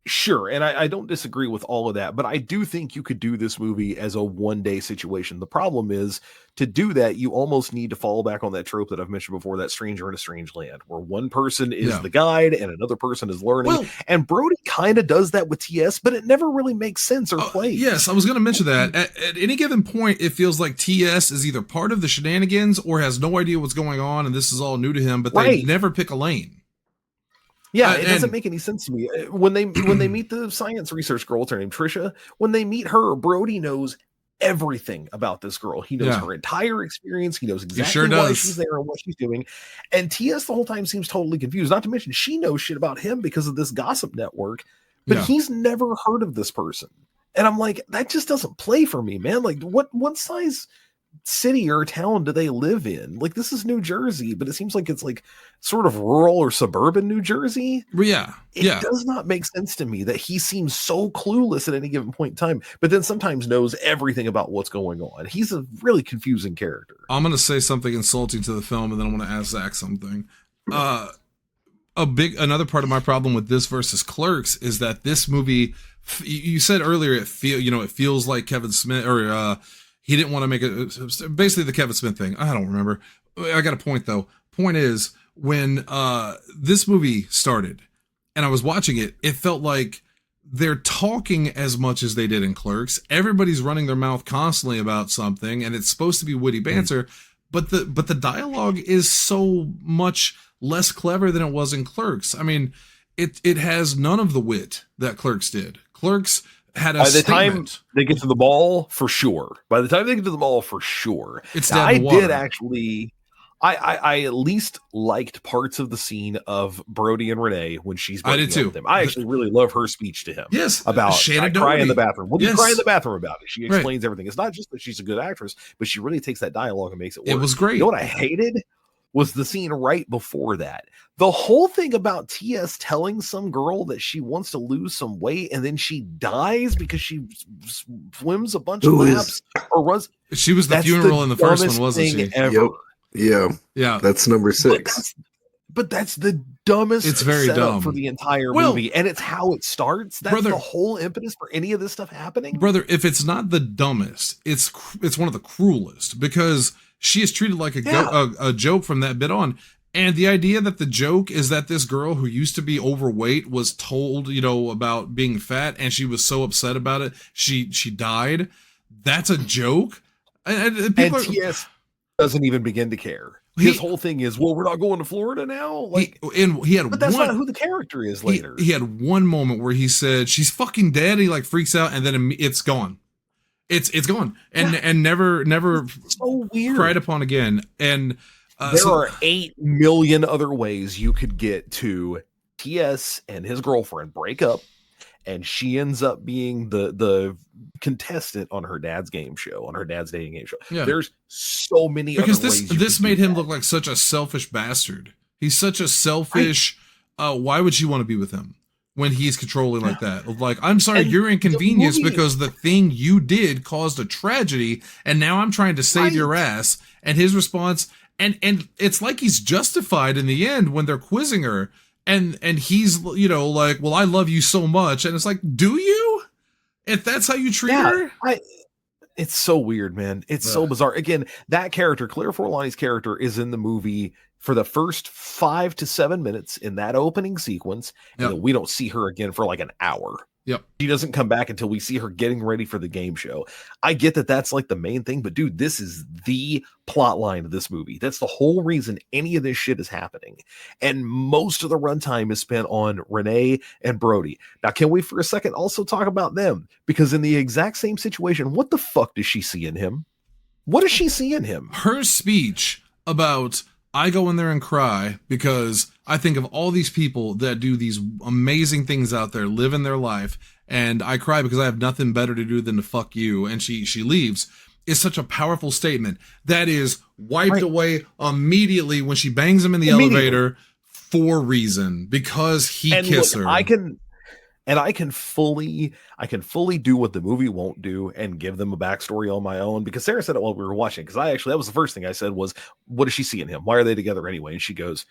Sure, and I don't disagree with all of that, but I do think you could do this movie as a one-day situation. The problem is, to do that, you almost need to fall back on that trope that I've mentioned before, that stranger in a strange land, where one person is the guide and another person is learning. Well, and Brody kind of does that with TS, but it never really makes sense or plays. Yes, I was going to mention that. At any given point, it feels like TS is either part of the shenanigans or has no idea what's going on, and this is all new to him, but they never pick a lane. Yeah, it doesn't make any sense to me. When they meet the science research girl, what's her name, Trisha, when they meet her, Brody knows everything about this girl. He knows her entire experience. He knows exactly why she's there and what she's doing. And TS the whole time seems totally confused. Not to mention, she knows shit about him because of this gossip network, but he's never heard of this person. And I'm like, that just doesn't play for me, man. Like, what size city or town do they live in? Like, this is New Jersey, but it seems like it's like sort of rural or suburban New Jersey. It does not make sense to me that he seems so clueless at any given point in time, but then sometimes knows everything about what's going on. He's a really confusing character. I'm going to say something insulting to the film, and then I'm going to ask Zach something. Another part of my problem with this versus Clerks is that this movie, you said earlier, it feels like Kevin Smith, or he didn't want to make it, basically the Kevin Smith thing. I don't remember. I got a point, though. Point is, when this movie started and I was watching it, it felt like they're talking as much as they did in Clerks. Everybody's running their mouth constantly about something, and it's supposed to be witty banter, but the dialogue is so much less clever than it was in Clerks. I mean, it has none of the wit that Clerks did. Clerks had a time they get to the mall, for sure. By the time they get to the mall, for sure. It's I did actually. I at least liked parts of the scene of Brody and Renee when she's breaking up with him. I actually really love her speech to him. Yes, about crying in the bathroom. Well, you cry in the bathroom about it. She explains everything. It's not just that she's a good actress, but she really takes that dialogue and makes it work. It was great. You know what I hated was the scene right before that. The whole thing about TS telling some girl that she wants to lose some weight and then she dies because she swims a bunch of laps or runs. She was the funeral in the first one, wasn't she? Ever. Yeah. That's number 6. But that's the dumbest. It's very dumb for the entire movie, and it's how it starts. That's the whole impetus for any of this stuff happening. Brother, if it's not the dumbest, it's one of the cruelest, because she is treated like a joke from that bit on. And the idea that the joke is that this girl who used to be overweight was told, about being fat, and she was so upset about it, she died. That's a joke. And people TS doesn't even begin to care. His whole thing is, well, we're not going to Florida now. Like, he had, but that's not who the character is later. He had one moment where he said, "She's fucking dead." He like freaks out, and then it's gone. It's gone, and never so weird. Cried upon again. And there are 8 million other ways you could get to TS and his girlfriend break up, and she ends up being the contestant on her dad's game show, on her dad's dating game show. Yeah. There's so many because other ways this made him look like such a selfish bastard. He's such a selfish. Why would she want to be with him when he's controlling like that? Like, I'm sorry, and you're inconvenienced because the thing you did caused a tragedy, and now I'm trying to save your ass. And his response, and it's like he's justified in the end when they're quizzing her. And he's, like, well, I love you so much. And it's like, do you? If that's how you treat her? It's so weird, man. It's so bizarre. Again, that character, Claire Forlani's character, is in the movie for the first 5 to 7 minutes in that opening sequence. And then we don't see her again for like an hour. Yep. She doesn't come back until we see her getting ready for the game show. I get that that's like the main thing, but dude, this is the plot line of this movie. That's the whole reason any of this shit is happening. And most of the runtime is spent on Renee and Brody. Now, can we for a second also talk about them? Because in the exact same situation, what the fuck does she see in him? What does she see in him? Her speech about, I go in there and cry because I think of all these people that do these amazing things out there, living their life, and I cry because I have nothing better to do than to fuck you. And she leaves. Is such a powerful statement that is wiped away immediately when she bangs him in the elevator for reason, because he kissed her. I can fully do what the movie won't do and give them a backstory on my own, because Sarah said it while we were watching. Because that was the first thing I said was, what does she see in him? Why are they together anyway? And she goes,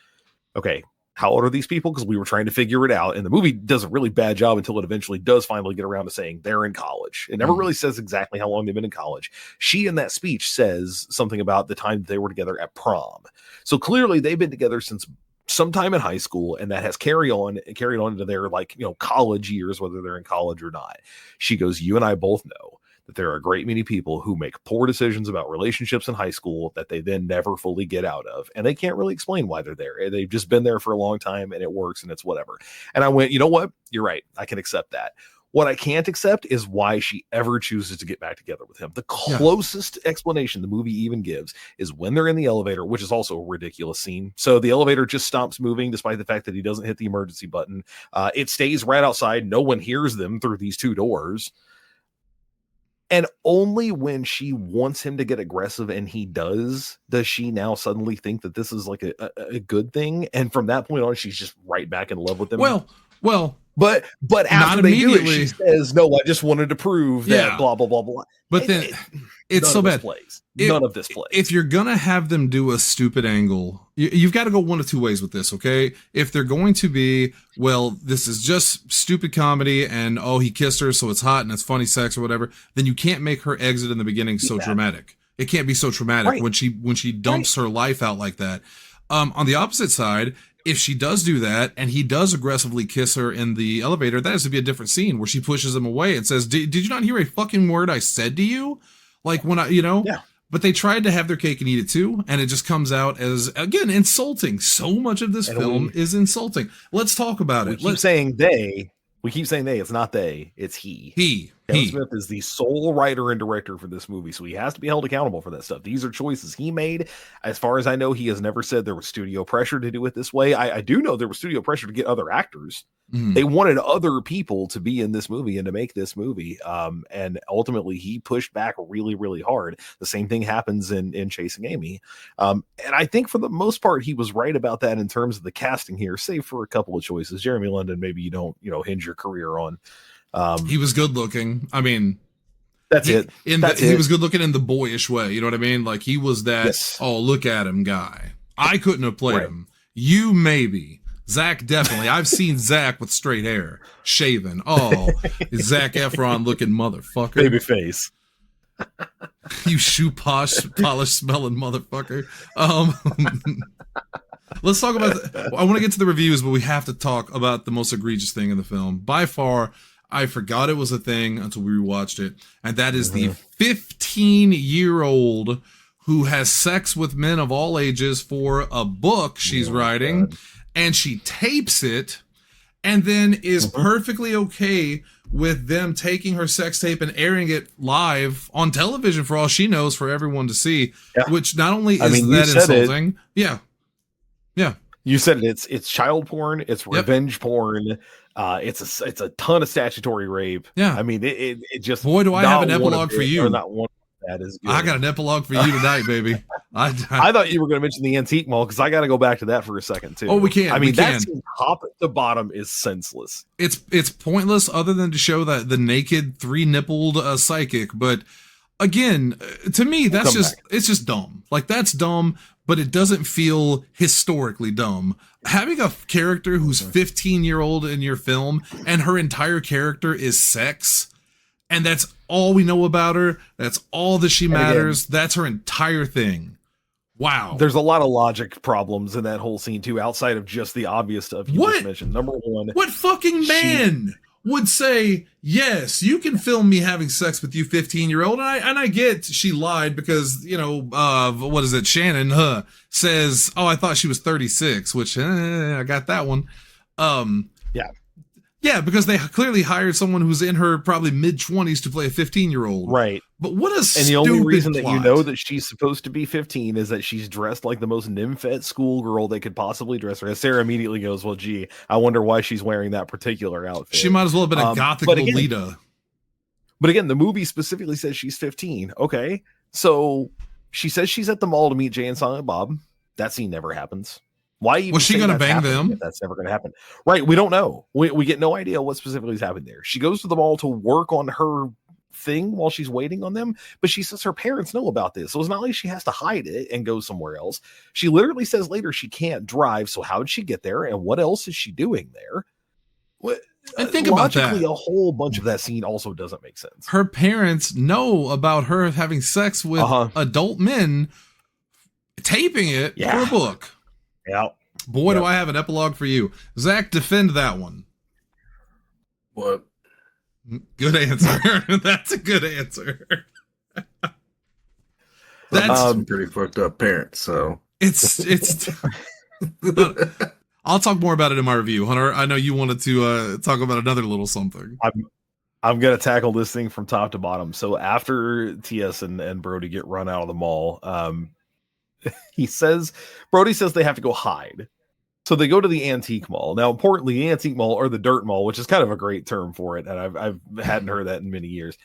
okay, how old are these people? Because we were trying to figure it out. And the movie does a really bad job until it eventually does finally get around to saying they're in college. It never really says exactly how long they've been in college. She, in that speech, says something about the time they were together at prom. So clearly they've been together since sometime in high school, and that has carried on into their college years, whether they're in college or not. She goes, you and I both know that there are a great many people who make poor decisions about relationships in high school that they then never fully get out of. And they can't really explain why they're there. They've just been there for a long time and it works and it's whatever. And I went, you know what? You're right. I can accept that. What I can't accept is why she ever chooses to get back together with him. The closest explanation the movie even gives is when they're in the elevator, which is also a ridiculous scene. So the elevator just stops moving despite the fact that he doesn't hit the emergency button. It stays right outside. No one hears them through these 2 doors. And only when she wants him to get aggressive and he does she now suddenly think that this is like a good thing. And from that point on, she's just right back in love with him. Well, but after they do it, she says, no, I just wanted to prove that blah, blah, blah, blah. But then it's so bad. None of this plays. If you're going to have them do a stupid angle, you've got to go one of 2 ways with this, okay? If they're going to be, well, this is just stupid comedy and, oh, he kissed her, so it's hot and it's funny sex or whatever, then you can't make her exit in the beginning so dramatic. It can't be so traumatic when she dumps her life out like that. On the opposite side, if she does do that and he does aggressively kiss her in the elevator, that has to be a different scene where she pushes him away and says, did you not hear a fucking word I said to you? Like when but they tried to have their cake and eat it too. And it just comes out as, again, insulting. So much of this film is insulting. Let's talk about it. We keep saying they. It's not they, it's he. Kevin Smith is the sole writer and director for this movie, so he has to be held accountable for that stuff. These are choices he made. As far as I know, he has never said there was studio pressure to do it this way. I do know there was studio pressure to get other actors. They wanted other people to be in this movie and to make this movie. And ultimately, he pushed back really, really hard. The same thing happens in Chasing Amy. And I think for the most part, he was right about that in terms of the casting here, save for a couple of choices. Jeremy London, maybe you don't, hinge your career on. He was good looking. I mean, that's it. He was good looking in the boyish way. You know what I mean? Like he was that, oh, look at him guy. I couldn't have played him. You maybe. Zach definitely. I've seen Zach with straight hair, shaven. Oh, Zac Efron looking motherfucker. Baby face. You shoe polish smelling motherfucker. Let's talk about. I want to get to the reviews, but we have to talk about the most egregious thing in the film. By far, I forgot it was a thing until we rewatched it, and that is the 15-year-old who has sex with men of all ages for a book she's writing, and she tapes it, and then is perfectly okay with them taking her sex tape and airing it live on television for all she knows for everyone to see, which not only is that insulting. Yeah. You said it. It's child porn. It's revenge porn. It's a ton of statutory rape. Yeah. I mean, it just. Boy, do I have an epilogue for you. Not one that is good. I got an epilogue for you tonight, baby. I thought you were going to mention the antique mall because I got to go back to that for a second too. Oh, we can. I mean, that scene top to bottom is senseless. It's pointless other than to show that the naked 3-nippled psychic. But again, to me, it's just dumb. Like, that's dumb, but it doesn't feel historically dumb. Having a character who's 15-year-old in your film and her entire character is sex, and that's all we know about her, that's all that she matters, that's her entire thing. Wow. There's a lot of logic problems in that whole scene too, outside of just the obvious stuff you just mentioned. Number one, what fucking man would say, yes, you can film me having sex with you, 15-year-old? And I get she lied because, what is it? Shannon says, oh, I thought she was 36, which I got that one. Yeah, because they clearly hired someone who's in her probably mid-20s to play a 15-year-old. Right. But what a stupid And the only reason plot. that you know that she's supposed to be 15 is that she's dressed like the most nymphet schoolgirl they could possibly dress her. And Sarah immediately goes, well, gee, I wonder why she's wearing that particular outfit. She might as well have been a gothic Lolita. But again, the movie specifically says she's 15. Okay. So she says she's at the mall to meet Jay and Silent Bob. That scene never happens. Why even was she going to bang them? That's never going to happen. Right. We don't know. We get no idea what specifically has happened there. She goes to the mall to work on her thing while she's waiting on them, but she says her parents know about this. So it's not like she has to hide it and go somewhere else. She literally says later she can't drive. So how did she get there? And what else is she doing there? What? And think about that. A whole bunch of that scene also doesn't make sense. Her parents know about her having sex with adult men, taping it for a book. Yeah. Boy, do I have an epilogue for you. Zach, defend that one. What? Good answer. That's a good answer. That's pretty fucked up parents, so it's I'll talk more about it in my review. Hunter, I know you wanted to talk about another little something. I'm gonna tackle this thing from top to bottom. So after TS and Brody get run out of the mall, Brody says they have to go hide. So they go to the antique mall. Now, importantly, the antique mall or the dirt mall, which is kind of a great term for it, and I've hadn't heard that in many years.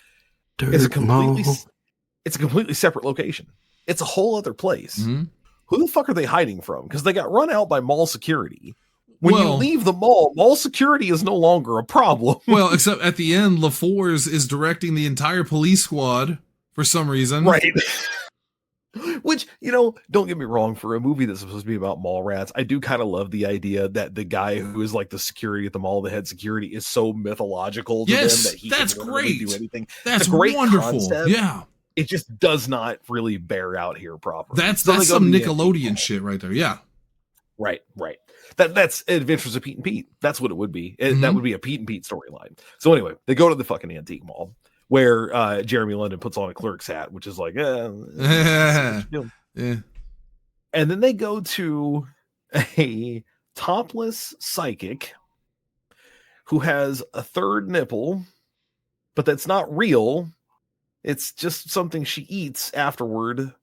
It's a completely separate location. It's a whole other place. Mm-hmm. Who the fuck are they hiding from? Because they got run out by mall security. When you leave the mall security is no longer a problem. Well, except at the end, LaFours is directing the entire police squad for some reason. Right. Which, don't get me wrong, for a movie that's supposed to be about Mallrats, I do kind of love the idea that the guy who is like the security at the mall, the head security, is so mythological to them that he that's can great. Do anything. That's it's a great wonderful. Concept. Yeah. It just does not really bear out here properly. That's some Nickelodeon shit right there. Yeah. Right. That's Adventures of Pete and Pete. That's what it would be. That would be a Pete and Pete storyline. So anyway, they go to the fucking antique mall where Jeremy London puts on a clerk's hat, which is like, yeah. And then they go to a topless psychic who has a third nipple, but that's not real. It's just something she eats afterward,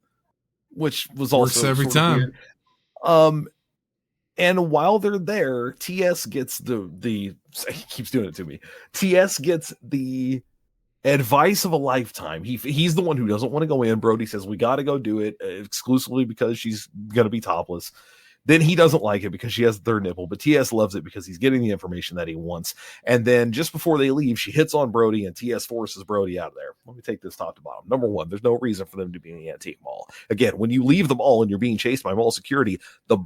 which was also works every time. Weird. And while they're there, TS gets he keeps doing it to me. TS gets the advice of a lifetime. He's the one who doesn't want to go in. Brody says, we got to go do it exclusively because she's going to be topless. Then he doesn't like it because she has the third nipple, but TS loves it because he's getting the information that he wants. And then just before they leave, she hits on Brody and TS forces Brody out of there. Let me take this top to bottom. Number one, there's no reason for them to be in the antique mall. Again, when you leave the mall and you're being chased by mall security, the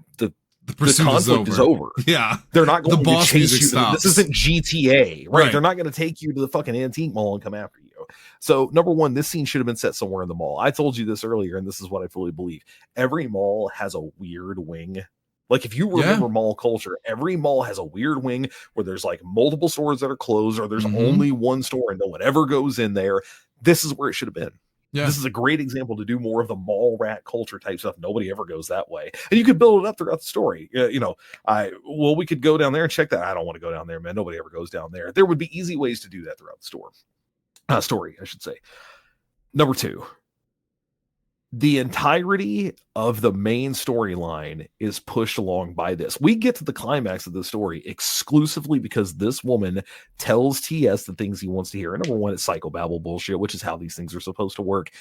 conflict is over. Yeah. They're not going to chase you. Stops. This isn't GTA, right? They're not going to take you to the fucking antique mall and come after you. So number one, this scene should have been set somewhere in the mall. I told you this earlier, and this is what I fully believe. Every mall has a weird wing. Like if you remember mall culture, every mall has a weird wing where there's like multiple stores that are closed, or there's only one store and no one ever goes in there. This is where it should have been. Yeah. This is a great example to do more of the mall rat culture type stuff. Nobody ever goes that way. And you could build it up throughout the story. We could go down there and check that. I don't want to go down there, man. Nobody ever goes down there. There would be easy ways to do that throughout the story, I should say. Number 2. The entirety of the main storyline is pushed along by this. We get to the climax of the story exclusively because this woman tells TS the things he wants to hear. And number 1, it's psychobabble bullshit, which is how these things are supposed to work.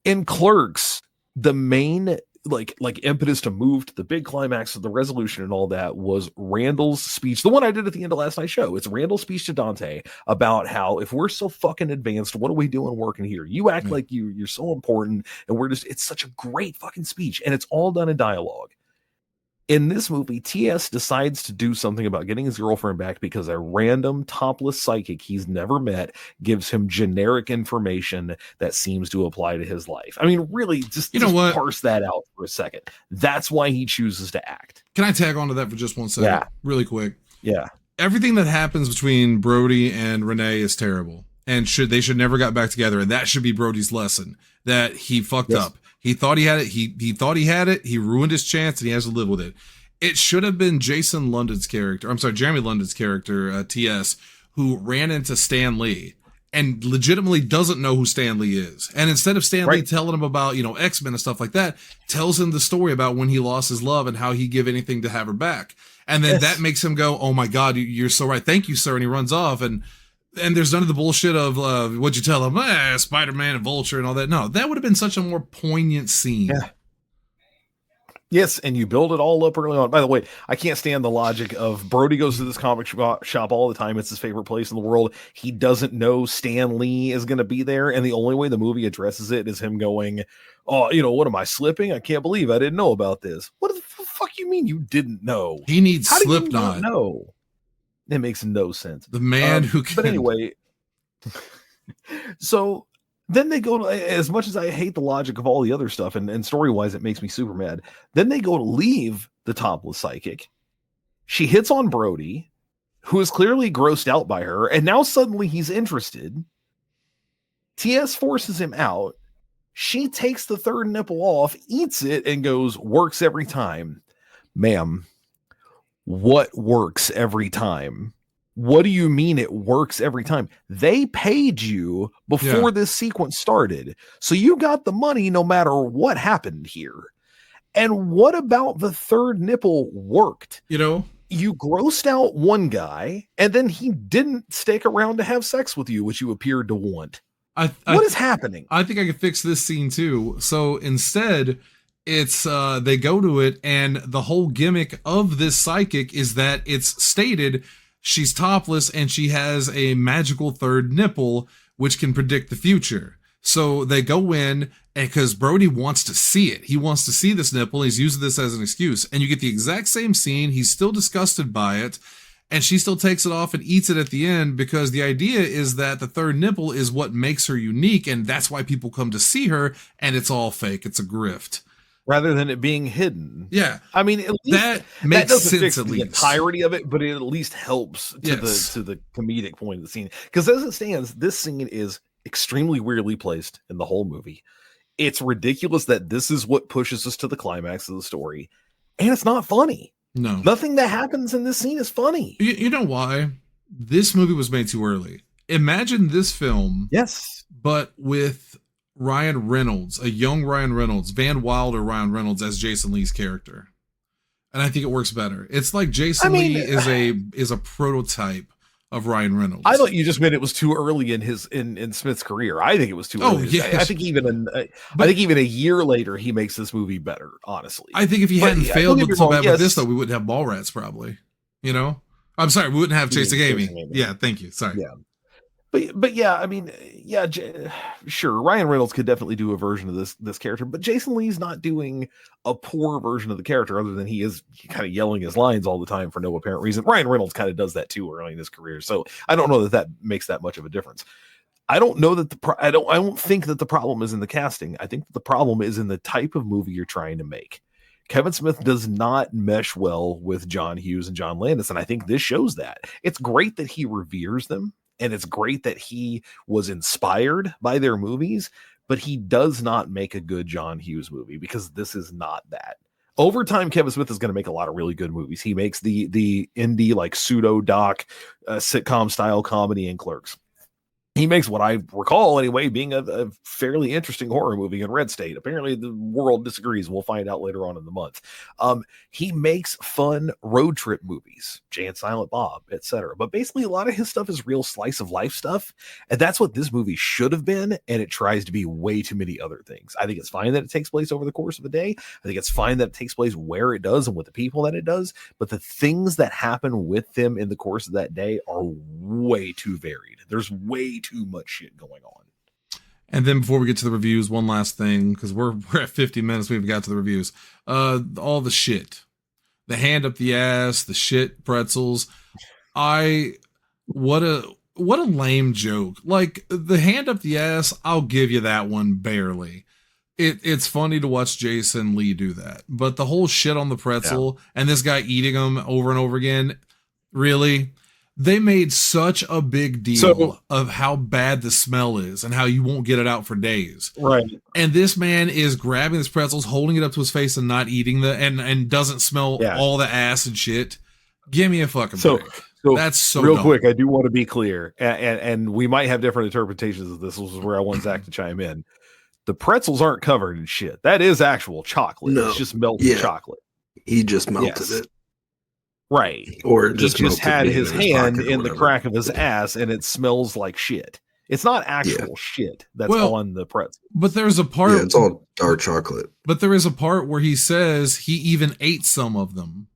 In Clerks, the main like impetus to move to the big climax of the resolution and all that was Randall's speech, the one I did at the end of last night's show. It's Randall's speech to Dante about how if we're so fucking advanced, what are we doing working here? You act like you're so important, and it's such a great fucking speech, and it's all done in dialogue. In this movie, TS decides to do something about getting his girlfriend back because a random topless psychic he's never met gives him generic information that seems to apply to his life. I mean, really, just parse that out for a second. That's why he chooses to act. Can I tag on to that for just 1 second? Yeah. Really quick. Yeah. Everything that happens between Brody and Renee is terrible. And they should never got back together. And that should be Brody's lesson, that he fucked up. He thought he had it. He thought he had it. He ruined his chance, and he has to live with it. It should have been Jeremy London's character, TS, who ran into Stan Lee and legitimately doesn't know who Stan Lee is. And instead of Stan Lee telling him about, X-Men and stuff like that, tells him the story about when he lost his love and how he'd give anything to have her back. And then that makes him go, oh my God, you're so right. Thank you, sir. And he runs off. And there's none of the bullshit of what'd you tell him? Spider-Man and Vulture and all that. No, that would have been such a more poignant scene. Yeah. Yes, and you build it all up early on. By the way, I can't stand the logic of Brody goes to this comic shop all the time. It's his favorite place in the world. He doesn't know Stan Lee is going to be there, and the only way the movie addresses it is him going, oh, what am I slipping? I can't believe I didn't know about this. What the fuck you mean you didn't know? He needs How Slipknot. No, it makes no sense. The man who can. But anyway, so then they go to, as much as I hate the logic of all the other stuff, and story-wise, it makes me super mad. Then they go to leave the topless psychic. She hits on Brody, who is clearly grossed out by her, and now suddenly he's interested. TS forces him out. She takes the third nipple off, eats it, and goes, works every time. Ma'am, what works every time? What do you mean it works every time? They paid you before this sequence started. So you got the money no matter what happened here. And what about the third nipple worked? You grossed out one guy, and then he didn't stick around to have sex with you, which you appeared to want. What is happening? I think I could fix this scene too. So instead, it's they go to it, and the whole gimmick of this psychic is that it's stated she's topless and she has a magical third nipple, which can predict the future. So they go in, and because Brody wants to see it. He wants to see this nipple. He's using this as an excuse. And you get the exact same scene. He's still disgusted by it. And she still takes it off and eats it at the end, because the idea is that the third nipple is what makes her unique. And that's why people come to see her. And it's all fake. It's a grift. Rather than it being hidden. Yeah. I mean, at least that makes sense, fix at the least. entirety of it, but it at least helps to the comedic point of the scene. Because as it stands, this scene is extremely weirdly placed in the whole movie. It's ridiculous that this is what pushes us to the climax of the story. And it's not funny. No. Nothing that happens in this scene is funny. You know why? This movie was made too early. Imagine this film. Yes. But with Ryan Reynolds, a young Ryan Reynolds, Van Wilder Ryan Reynolds as Jason Lee's character. And I think it works better. It's like Jason Lee is a prototype of Ryan Reynolds. I thought you just meant it was too early in in Smith's career. I think it was too early. I think even a year later he makes this movie better, honestly. I think if he hadn't failed with so bad with this, though, we wouldn't have Mallrats probably. I'm sorry, we wouldn't have Chasing Amy. Yeah, thank you. Sorry. Yeah. But yeah, I mean, yeah, sure. Ryan Reynolds could definitely do a version of this character, but Jason Lee's not doing a poor version of the character, other than he is kind of yelling his lines all the time for no apparent reason. Ryan Reynolds kind of does that too early in his career, so I don't know that makes that much of a difference. I don't know that I don't think that the problem is in the casting. I think that the problem is in the type of movie you're trying to make. Kevin Smith does not mesh well with John Hughes and John Landis, and I think this shows that. It's great that he reveres them, and it's great that he was inspired by their movies, but he does not make a good John Hughes movie, because this is not that. Over time, Kevin Smith is going to make a lot of really good movies. He makes the indie, like, pseudo doc sitcom style comedy in Clerks. He makes what I recall, anyway, being a fairly interesting horror movie in Red State. Apparently, the world disagrees. We'll find out later on in the month. He makes fun road trip movies, Jay and Silent Bob, etc. But basically, a lot of his stuff is real slice of life stuff, and that's what this movie should have been. And it tries to be way too many other things. I think it's fine that it takes place over the course of a day. I think it's fine that it takes place where it does and with the people that it does. But the things that happen with them in the course of that day are way too varied. There's way too much shit going on. And then before we get to the reviews, one last thing, because we're at 50 minutes, we've got to the reviews. All the shit. The hand up the ass, the shit pretzels. What a lame joke. Like, the hand up the ass, I'll give you that one barely. It's funny to watch Jason Lee do that. But the whole shit on the pretzel and this guy eating them over and over again, really? They made such a big deal of how bad the smell is and how you won't get it out for days. Right. And this man is grabbing his pretzels, holding it up to his face and not eating and doesn't smell all the ass and shit. Give me a fucking break. So that's so real dumb. quick. I do want to be clear, and we might have different interpretations of this. This is where I want Zach to chime in. The pretzels aren't covered in shit. That is actual chocolate. No. It's just melted chocolate. He just melted it. Right. Or He just had melted his it in his hand pocket or in the whatever. crack of his ass, and it smells like shit. It's not actual shit that's on the pretzel. But there's a part. Yeah, it's all dark chocolate. But there is a part where he says he even ate some of them.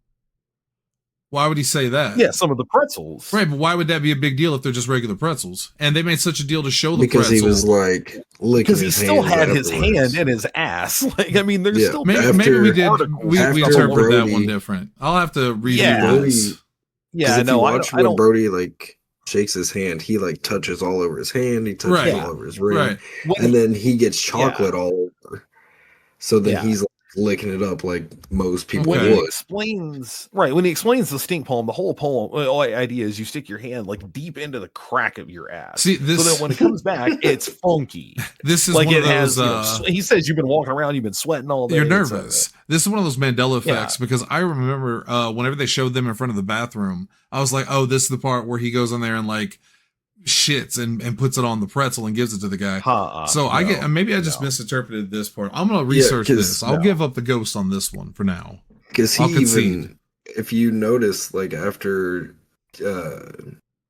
Why would he say that? Yeah, some of the pretzels. Right, but why would that be a big deal if they're just regular pretzels? And they made such a deal to show the Because pretzel. he was like licking Because he his still hands had his afterwards. hand in his ass. Like, I mean, there's still maybe after- we did. We after interpreted that Brody- one different. I'll have to redo Yeah. this. Yeah, if no, you I watch don't. when Brody like shakes his hand, he like touches all over his hand, he touches Right. all over his ring, Right. and then he gets chocolate all over. So then Yeah. he's like, licking it up like most people When he would. explains, when he explains the stink poem, the whole poem, idea is you stick your hand like deep into the crack of your ass. See, this- so that when it comes back, it's funky. This is Like one it of those. has. He says you've been walking around, you've been sweating all day. You're etc. nervous. This is one of those Mandela effects because I remember whenever they showed them in front of the bathroom, I was like, oh, this is the part where he goes in there and like shits and puts it on the pretzel and gives it to the guy. So I get, maybe I just misinterpreted this part. I'm going to research 'cause- this. I'll give up the ghost on this one for now. Because he I'll concede. even, if you notice, like after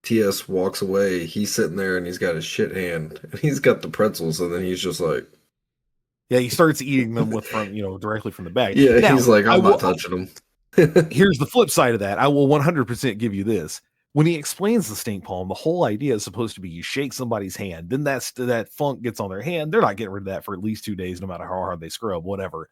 TS walks away, he's sitting there and he's got his shit hand and he's got the pretzels, and then he's just like, Yeah, he starts eating them directly from the bag. yeah, Now, he's like, I I'm will- not touching them. Here's the flip side of that. I will 100% give you this. When he explains the stink palm, the whole idea is supposed to be you shake somebody's hand, then that funk gets on their hand. They're not getting rid of that for at least 2 days, no matter how hard they scrub, whatever.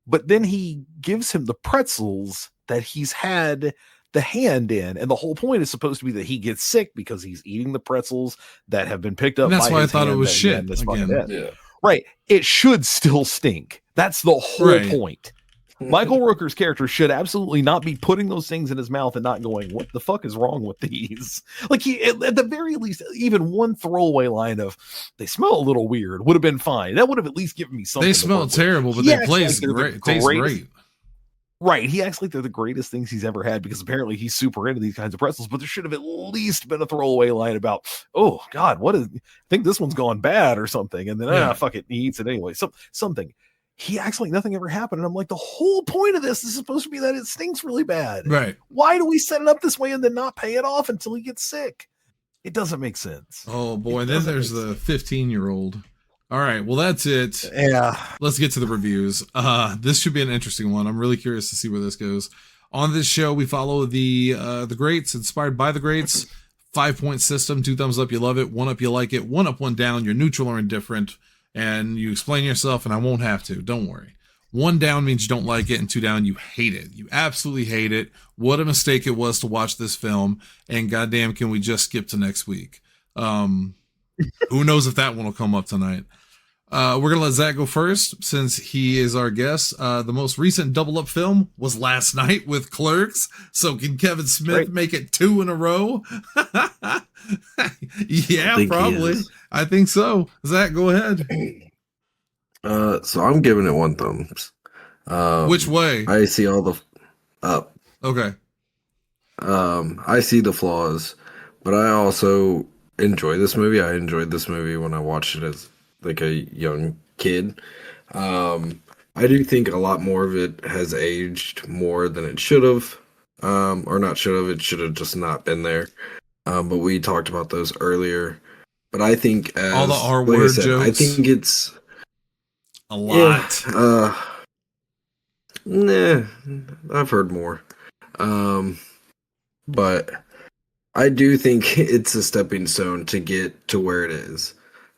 But then he gives him the pretzels that he's had the hand in, and the whole point is supposed to be that he gets sick because he's eating the pretzels that have been picked up. And that's by why I his thought it hand was that he shit had in this fucking again. head. Yeah. Right. It should still stink. That's the whole Right. point. Michael Rooker's character should absolutely not be putting those things in his mouth and not going, what the fuck is wrong with these? Like, he, at the very least, even one throwaway line of, they smell a little weird would have been fine. That would have at least given me something. They to smell work with. terrible, but He they acts taste like they're great. the Taste greatest- great. Right. He acts like they're the greatest things he's ever had because apparently he's super into these kinds of pretzels, but there should have at least been a throwaway line about, oh, God, I think this one's gone bad or something. And then, fuck it. He eats it anyway. Something. He acts like nothing ever happened. And I'm like, the whole point of this is supposed to be that it stinks really bad. Right. Why do we set it up this way and then not pay it off until he gets sick? It doesn't make sense. Oh, boy. It Then doesn't there's make the 15-year-old. All right. Well, that's it. Yeah. Let's get to the reviews. This should be an interesting one. I'm really curious to see where this goes. On this show, we follow the greats, inspired by the greats. 5-point system, 2 thumbs up, you love it, 1 up, you like it, 1 up, 1 down, you're neutral or indifferent, and you explain yourself, and I won't have to, don't worry. 1 down means you don't like it, and 2 down, you hate it. You absolutely hate it. What a mistake it was to watch this film, and goddamn, can we just skip to next week? Who knows if that one will come up tonight. We're gonna let Zach go first since he is our guest. The most recent double up film was last night with Clerks. So can Kevin Smith make it 2 in a row? Yeah, probably. I think so. Zach, go ahead. So I'm giving it 1 thumbs. Which way? I see all the up. Okay. I see the flaws, but I also enjoy this movie. I enjoyed this movie when I watched it as like a young kid. I do think a lot more of it has aged more than it should have. Or not should have, it should have just not been there. But we talked about those earlier. But I think as all the R word jokes. I think it's a lot. Nah, I've heard more. But I do think it's a stepping stone to get to where it is.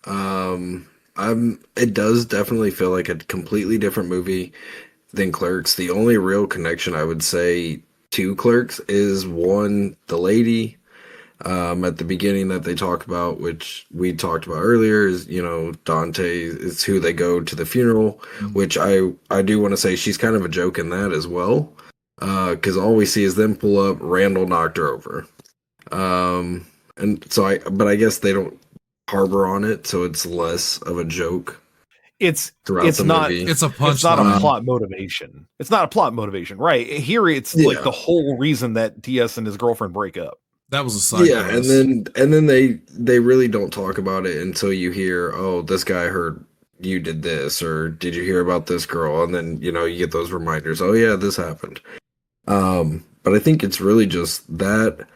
It does definitely feel like a completely different movie than Clerks. The only real connection I would say to Clerks is one, the lady at the beginning that they talk about, which we talked about earlier, is, you know, Dante is who they go to the funeral, which I do want to say she's kind of a joke in that as well. Because all we see is them pull up, Randall knocked her over. And so I guess they don't harbor on it, so it's less of a joke. It's not movie. It's a punchline. It's not a plot motivation. It's not a plot motivation, right? Here it's like the whole reason that TS and his girlfriend break up. That was a side. Yeah, and then they really don't talk about it until you hear, oh, this guy heard you did this, or did you hear about this girl? And then, you know, you get those reminders. Oh yeah, this happened. But I think it's really just that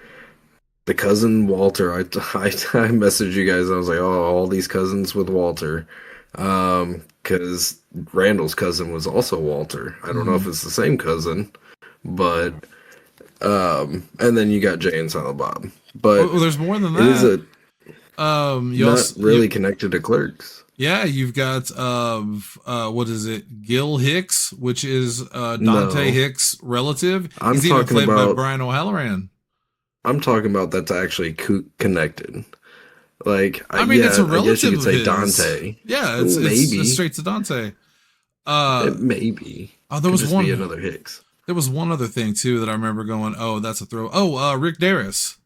the cousin Walter. I messaged you guys. I was like, oh, all these cousins with Walter, because Randall's cousin was also Walter. I don't know if it's the same cousin, but and then you got Jay and Silent Bob. But there's more than that. It is not really connected to Clerks. Yeah, you've got what is it? Gil Hicks, which is Dante Hicks' relative. He's even played by Brian O'Halloran. I'm talking about that's actually connected. Like, I mean, it's a relative. I guess you could say Dante. Yeah, it's straight to Dante. Maybe. Oh, there was one. Be another Hicks. There was one other thing too that I remember going, oh, that's a throw. Oh, Rick Darris.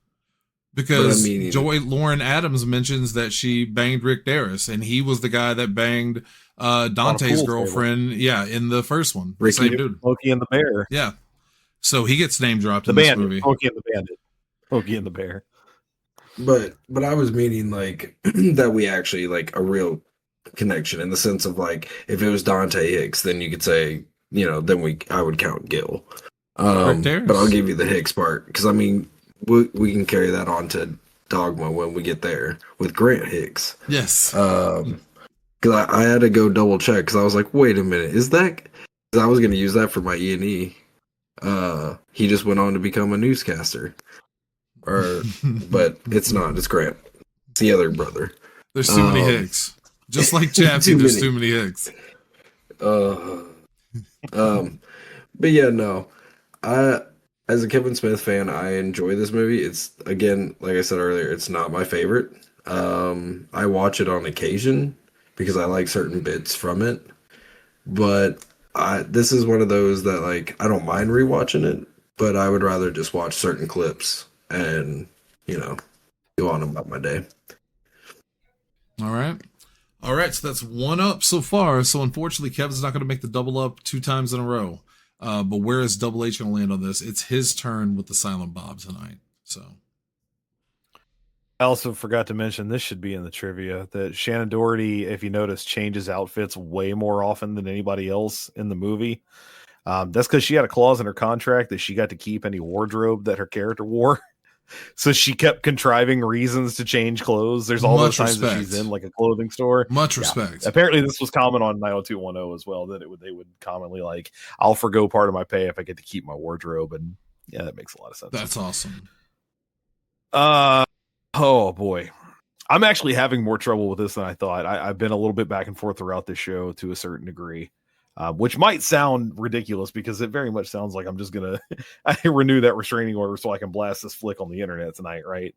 Because Joy Lauren Adams mentions that she banged Rick Darris, and he was the guy that banged Dante's girlfriend. Yeah, in the first one. Ricky, same dude. Smokey and the Bear. Yeah. So he gets name dropped in this movie. Smokey and the Bandit. Smokey and the Bear. But I was meaning like that we actually like a real connection in the sense of like if it was Dante Hicks, then you could say, you know, then I would count Gil. But I'll give you the Hicks part because I mean we can carry that on to Dogma when we get there with Grant Hicks. Yes. Because I had to go double check because I was like, wait a minute, is that? Because I was going to use that for my E&E. He just went on to become a newscaster. But it's not. It's Grant. It's the other brother. There's too many Hicks. Just like Chappie, there's too many Hicks. But yeah, no. As a Kevin Smith fan, I enjoy this movie. It's, again, like I said earlier, it's not my favorite. I watch it on occasion because I like certain bits from it. But this is one of those that, like, I don't mind rewatching it, but I would rather just watch certain clips and, you know, go on about my day. All right, so that's 1 up so far. So unfortunately, Kevin's not going to make the double up 2 times in a row. But where is Double H going to land on this? It's his turn with the Silent Bob tonight. So I also forgot to mention, this should be in the trivia, that Shannon Doherty, if you notice, changes outfits way more often than anybody else in the movie. That's because she had a clause in her contract that she got to keep any wardrobe that her character wore. So she kept contriving reasons to change clothes. There's all those times that she's in like a clothing store. Much respect. Apparently this was common on 90210 as well, that they would commonly like, I'll forgo part of my pay if I get to keep my wardrobe. And yeah, that makes a lot of sense. That's awesome. Oh boy. I'm actually having more trouble with this than I thought. I've been a little bit back and forth throughout this show to a certain degree. Which might sound ridiculous because it very much sounds like I'm just going to renew that restraining order so I can blast this flick on the internet tonight, right?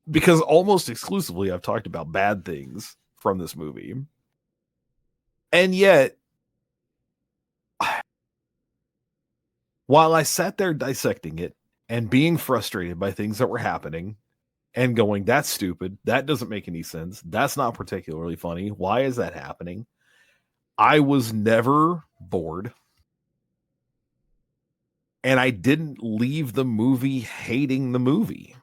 because almost exclusively I've talked about bad things from this movie. And yet, while I sat there dissecting it and being frustrated by things that were happening and going, that's stupid, that doesn't make any sense, that's not particularly funny, why is that happening? I was never bored. And I didn't leave the movie hating the movie.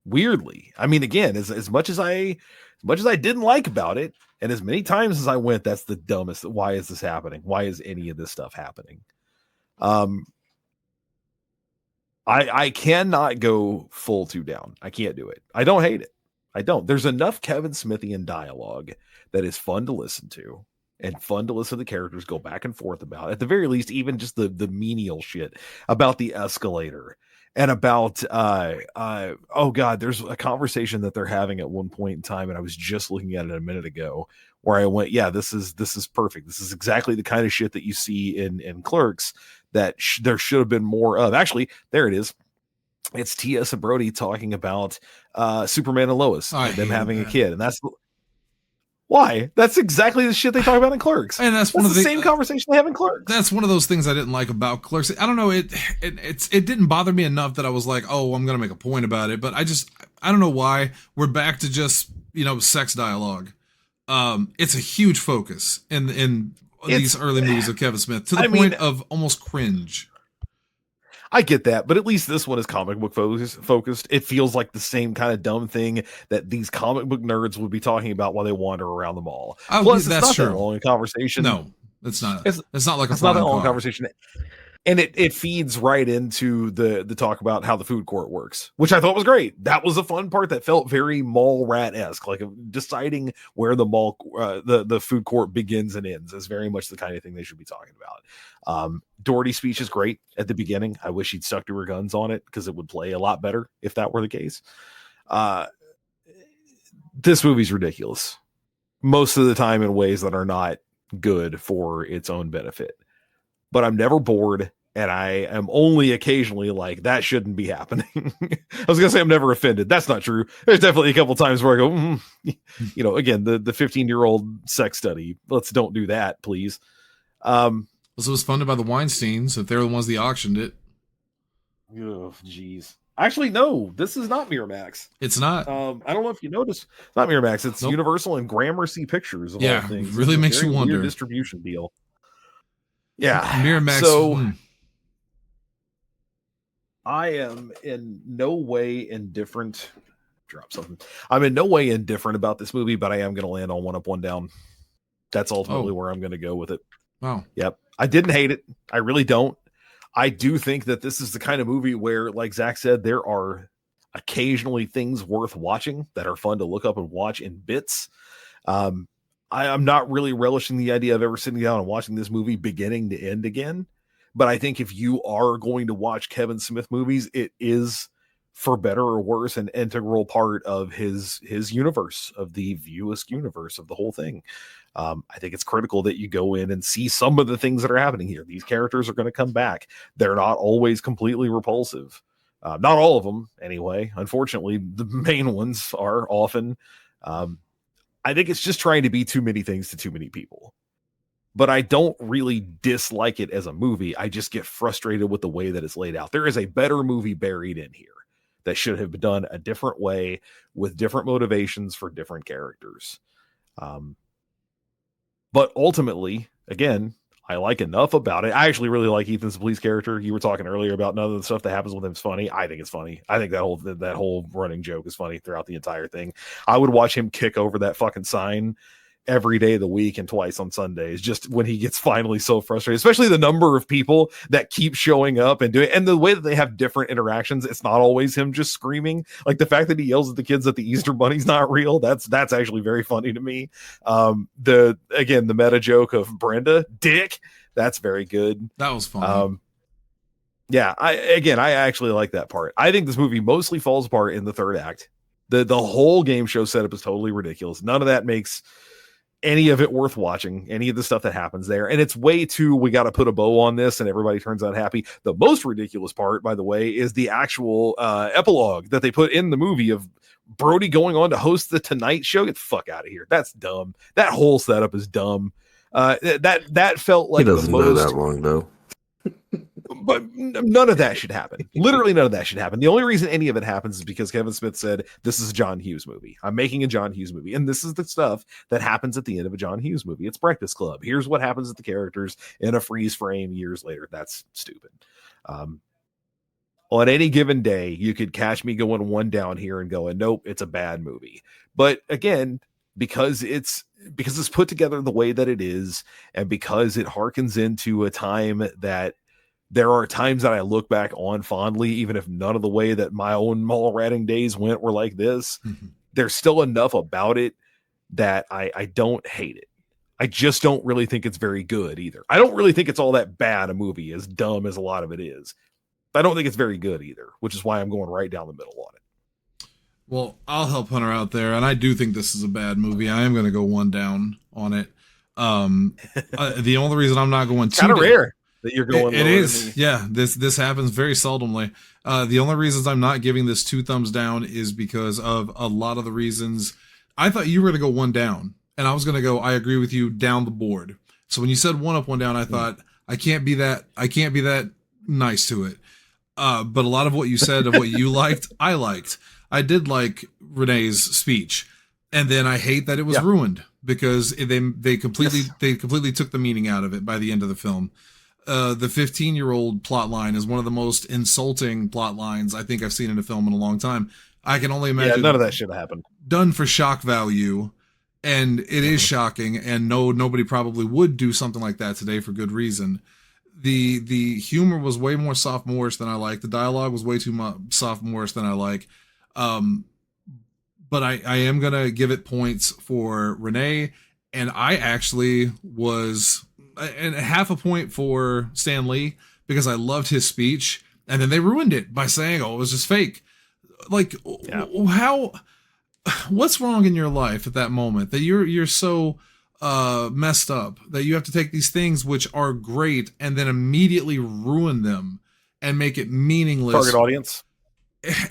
Weirdly. I mean, again, as much as I didn't like about it, and as many times as I went, that's the dumbest. Why is this happening? Why is any of this stuff happening? I cannot go full two down. I can't do it. I don't hate it. I don't. There's enough Kevin Smithian dialogue that is fun to listen to. And fun to listen to the characters go back and forth about. At the very least, even just the menial shit about the escalator and about oh god, there's a conversation that they're having at one point in time, and I was just looking at it a minute ago, where I went, yeah, this is perfect. This is exactly the kind of shit that you see in Clerks that there should have been more of. Actually, there it is. It's T.S. and Brody talking about Superman and Lois and them having a kid, and that's. Why? That's exactly the shit they talk about in Clerks. And that's one of the same conversation they have in Clerks. That's one of those things I didn't like about Clerks. I don't know. It didn't bother me enough that I was like, oh, I'm going to make a point about it. But I don't know why we're back to just, sex dialogue. It's a huge focus in these early movies of Kevin Smith to the point of almost cringe. I get that, but at least this one is comic book focused. It feels like the same kind of dumb thing that these comic book nerds would be talking about while they wander around the mall. Plus, that's it's not that long a conversation. No, it's not. It's not like it's not that long conversation. And it feeds right into the talk about how the food court works, which I thought was great. That was a fun part that felt very Mallrat-esque, like deciding where the mall, the food court begins and ends is very much the kind of thing they should be talking about. Doherty's speech is great at the beginning. I wish he'd stuck to her guns on it because it would play a lot better if that were the case. This movie's ridiculous most of the time in ways that are not good for its own benefit. But I'm never bored, and I am only occasionally like, that shouldn't be happening. I was going to say I'm never offended. That's not true. There's definitely a couple times where I go, again, the 15-year-old sex study. Let's don't do that, please. So it was funded by the Weinsteins, if they're the ones that auctioned it. Oh, jeez. Actually, no, this is not Miramax. It's not. I don't know if you noticed. It's not Miramax. It's Universal and Gramercy Pictures. Of all things. Really makes you wonder. Weird distribution deal. Yeah, Miramax. So I am in no way indifferent. Drop something. I'm in no way indifferent about this movie, but I am going to land on one up, one down. That's ultimately where I'm going to go with it. Wow. Yep. I didn't hate it. I really don't. I do think that this is the kind of movie where, like Zach said, there are occasionally things worth watching that are fun to look up and watch in bits. I'm not really relishing the idea of ever sitting down and watching this movie beginning to end again. But I think if you are going to watch Kevin Smith movies, it is, for better or worse, an integral part of his universe, of the Viewist universe of the whole thing. I think it's critical that you go in and see some of the things that are happening here. These characters are going to come back. They're not always completely repulsive. Not all of them, anyway. Unfortunately, the main ones are often. I think it's just trying to be too many things to too many people. But I don't really dislike it as a movie. I just get frustrated with the way that it's laid out. There is a better movie buried in here that should have been done a different way with different motivations for different characters. But ultimately, again, I like enough about it. I actually really like Ethan Suplee's character. You were talking earlier about none of the stuff that happens with him is funny. I think it's funny. I think that whole running joke is funny throughout the entire thing. I would watch him kick over that fucking sign every day of the week and twice on Sundays, just when he gets finally so frustrated, especially the number of people that keep showing up and doing, and the way that they have different interactions. It's not always him just screaming. Like the fact that he yells at the kids that the Easter Bunny's not real. That's actually very funny to me. The meta joke of Brenda, dick. That's very good. That was fun. Yeah, I actually like that part. I think this movie mostly falls apart in the third act. The whole game show setup is totally ridiculous. None of that makes any of it worth watching, any of the stuff that happens there. And it's way too, we got to put a bow on this and everybody turns out happy. The most ridiculous part, by the way, is the actual epilogue that they put in the movie of Brody going on to host the Tonight Show. Get the fuck out of here. That's dumb. That whole setup is dumb. That felt like he doesn't the know most, that long though. but none of that should happen. Literally none of that should happen. The only reason any of it happens is because Kevin Smith said, this is a John Hughes movie. I'm making a John Hughes movie. And this is the stuff that happens at the end of a John Hughes movie. It's Breakfast Club. Here's what happens to the characters in a freeze frame years later. That's stupid. On any given day, you could catch me going one down here and going, nope, it's a bad movie. But again, because it's put together the way that it is, and because it harkens into a time that there are times that I look back on fondly, even if none of the way that my own mall ratting days went were like this, there's still enough about it that I don't hate it. I just don't really think it's very good either. I don't really think it's all that bad a movie, as dumb as a lot of it is. I don't think it's very good either, which is why I'm going right down the middle on it. Well, I'll help Hunter out there, and I do think this is a bad movie. I am going to go one down on it. The only reason I'm not going kind of rare that you're going. It is, yeah. This happens very seldomly. The only reasons I'm not giving this 2 thumbs down is because of a lot of the reasons. I thought you were going to go one down, and I was going to go, I agree with you, down the board. So when you said one up, one down, I thought I can't be that nice to it. But a lot of what you said of what you liked, I liked. I did like Renee's speech, and then I hate that it was ruined because they completely took the meaning out of it by the end of the film. The 15-year-old plot line is one of the most insulting plot lines I think I've seen in a film in a long time. I can only imagine. Yeah, none of that should have happened. Done for shock value, and it is shocking. And nobody probably would do something like that today for good reason. The humor was way more sophomorish than I like. The dialogue was way too much sophomorish than I like. But I am gonna give it points for Renee, and I actually was and half a point for Stan Lee because I loved his speech, and then they ruined it by saying, "Oh, it was just fake." Like, how? What's wrong in your life at that moment that you're so messed up that you have to take these things which are great and then immediately ruin them and make it meaningless? Target audience.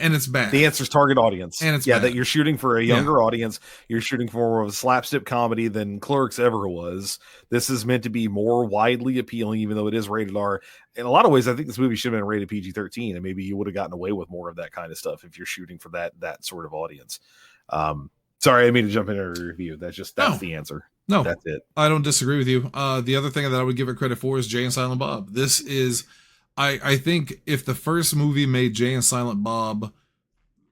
And it's bad. The answer is target audience. And it's bad. That you're shooting for a younger audience. You're shooting for more of a slapstick comedy than Clerks ever was. This is meant to be more widely appealing, even though it is rated R. In a lot of ways, I think this movie should have been rated PG-13, and maybe you would have gotten away with more of that kind of stuff if you're shooting for that sort of audience. Sorry, I mean to jump into a review. That's the answer. No, that's it. I don't disagree with you. The other thing that I would give it credit for is Jay and Silent Bob. This is, I think if the first movie made Jay and Silent Bob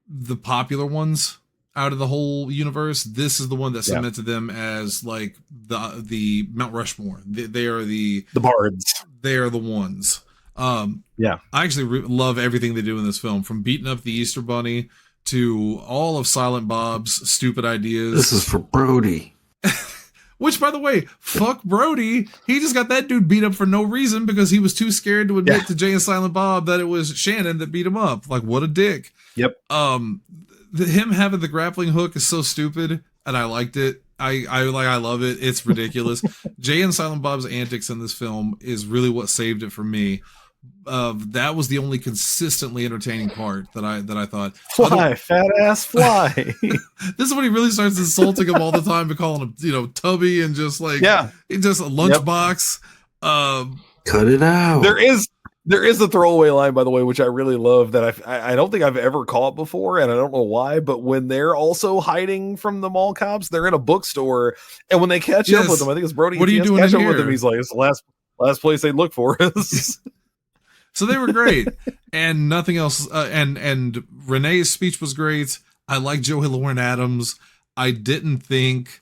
the popular ones out of the whole universe, this is the one that cemented them as like the Mount Rushmore. They are the bards. They are the ones. I actually love everything they do in this film, from beating up the Easter Bunny to all of Silent Bob's stupid ideas. This is for Brody. Which, by the way, fuck Brody. He just got that dude beat up for no reason because he was too scared to admit to Jay and Silent Bob that it was Shannon that beat him up. Like, what a dick. Yep. Him having the grappling hook is so stupid, and I liked it. I love it. It's ridiculous. Jay and Silent Bob's antics in this film is really what saved it for me. That was the only consistently entertaining part that I thought. Fly, fat ass, fly. This is when he really starts insulting him all the time and calling him, Tubby, and just like, just a lunchbox. Cut it out. There is a throwaway line, by the way, which I really love that I don't think I've ever caught before, and I don't know why, but when they're also hiding from the mall cops, they're in a bookstore, and when they catch up with them, I think it's Brody. What are you doing catch in up here? with him, he's like, it's the last place they'd look for us. So they were great, and nothing else. And Renee's speech was great. I like Joey Lauren Adams. I didn't think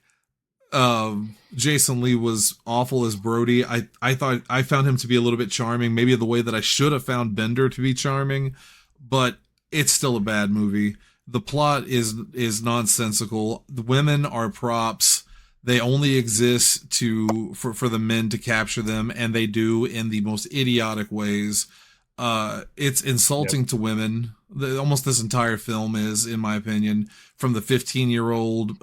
Jason Lee was awful as Brody. I thought I found him to be a little bit charming, maybe the way that I should have found Bender to be charming, but it's still a bad movie. The plot is nonsensical. The women are props. They only exist for the men to capture them, and they do in the most idiotic ways. It's insulting to women. Almost this entire film is, in my opinion, from the 15-year-old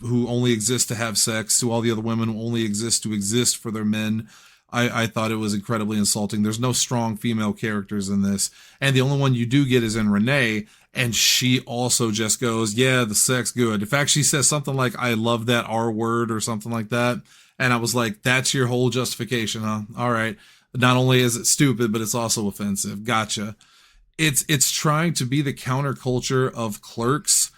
who only exists to have sex to all the other women who only exist to exist for their men. I thought it was incredibly insulting. There's no strong female characters in this. And the only one you do get is in Renee. And she also just goes, yeah, the sex good. In fact, she says something like, I love that R word or something like that. And I was like, that's your whole justification, huh? All right. Not only is it stupid, but it's also offensive. Gotcha. It's trying to be the counterculture of Clerks,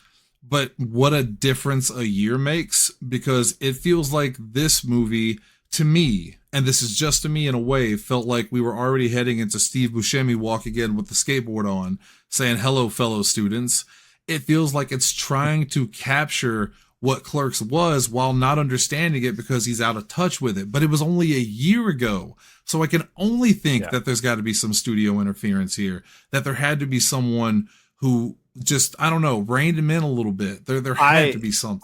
but what a difference a year makes, because it feels like this movie, to me, and this is just to me in a way, felt like we were already heading into Steve Buscemi walk again with the skateboard on, saying, hello, fellow students. It feels like it's trying to capture what Clerks was while not understanding it because he's out of touch with it. But it was only a year ago. So I can only think that there's got to be some studio interference here, that there had to be someone who just, I don't know, reined him in a little bit. There had to be something.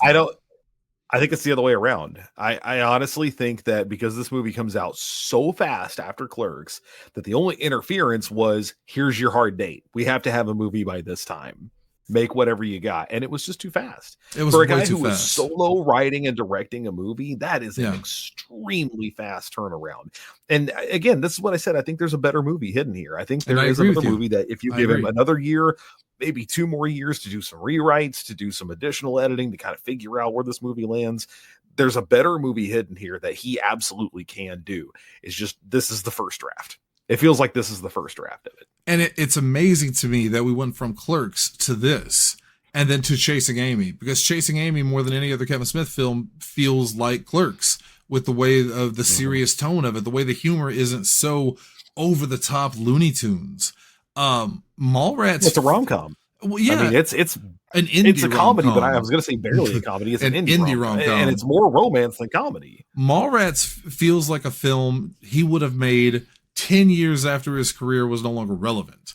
I think it's the other way around. I honestly think that because this movie comes out so fast after Clerks, that the only interference was, here's your hard date. We have to have a movie by this time. Make whatever you got. And it was just too fast. It was for a way guy too who fast. was solo writing and directing a movie. That is an extremely fast turnaround. And again, this is what I said. I think there's a better movie hidden here. I think there is another movie that if you give him another year, maybe 2 more years to do some rewrites, to do some additional editing, to kind of figure out where this movie lands, there's a better movie hidden here that he absolutely can do. It's just, this is the first draft. It feels like this is the first draft of it. And it's amazing to me that we went from Clerks to this and then to Chasing Amy, because Chasing Amy, more than any other Kevin Smith film, feels like Clerks, with the way of the serious tone of it, the way the humor isn't so over the top Looney Tunes. Mallrats. It's a rom-com. Well, yeah. I mean, it's an indie it's a comedy, rom-com. but I was going to say barely a comedy. It's an indie rom-com. And it's more romance than comedy. Mallrats feels like a film he would have made 10 years after his career was no longer relevant.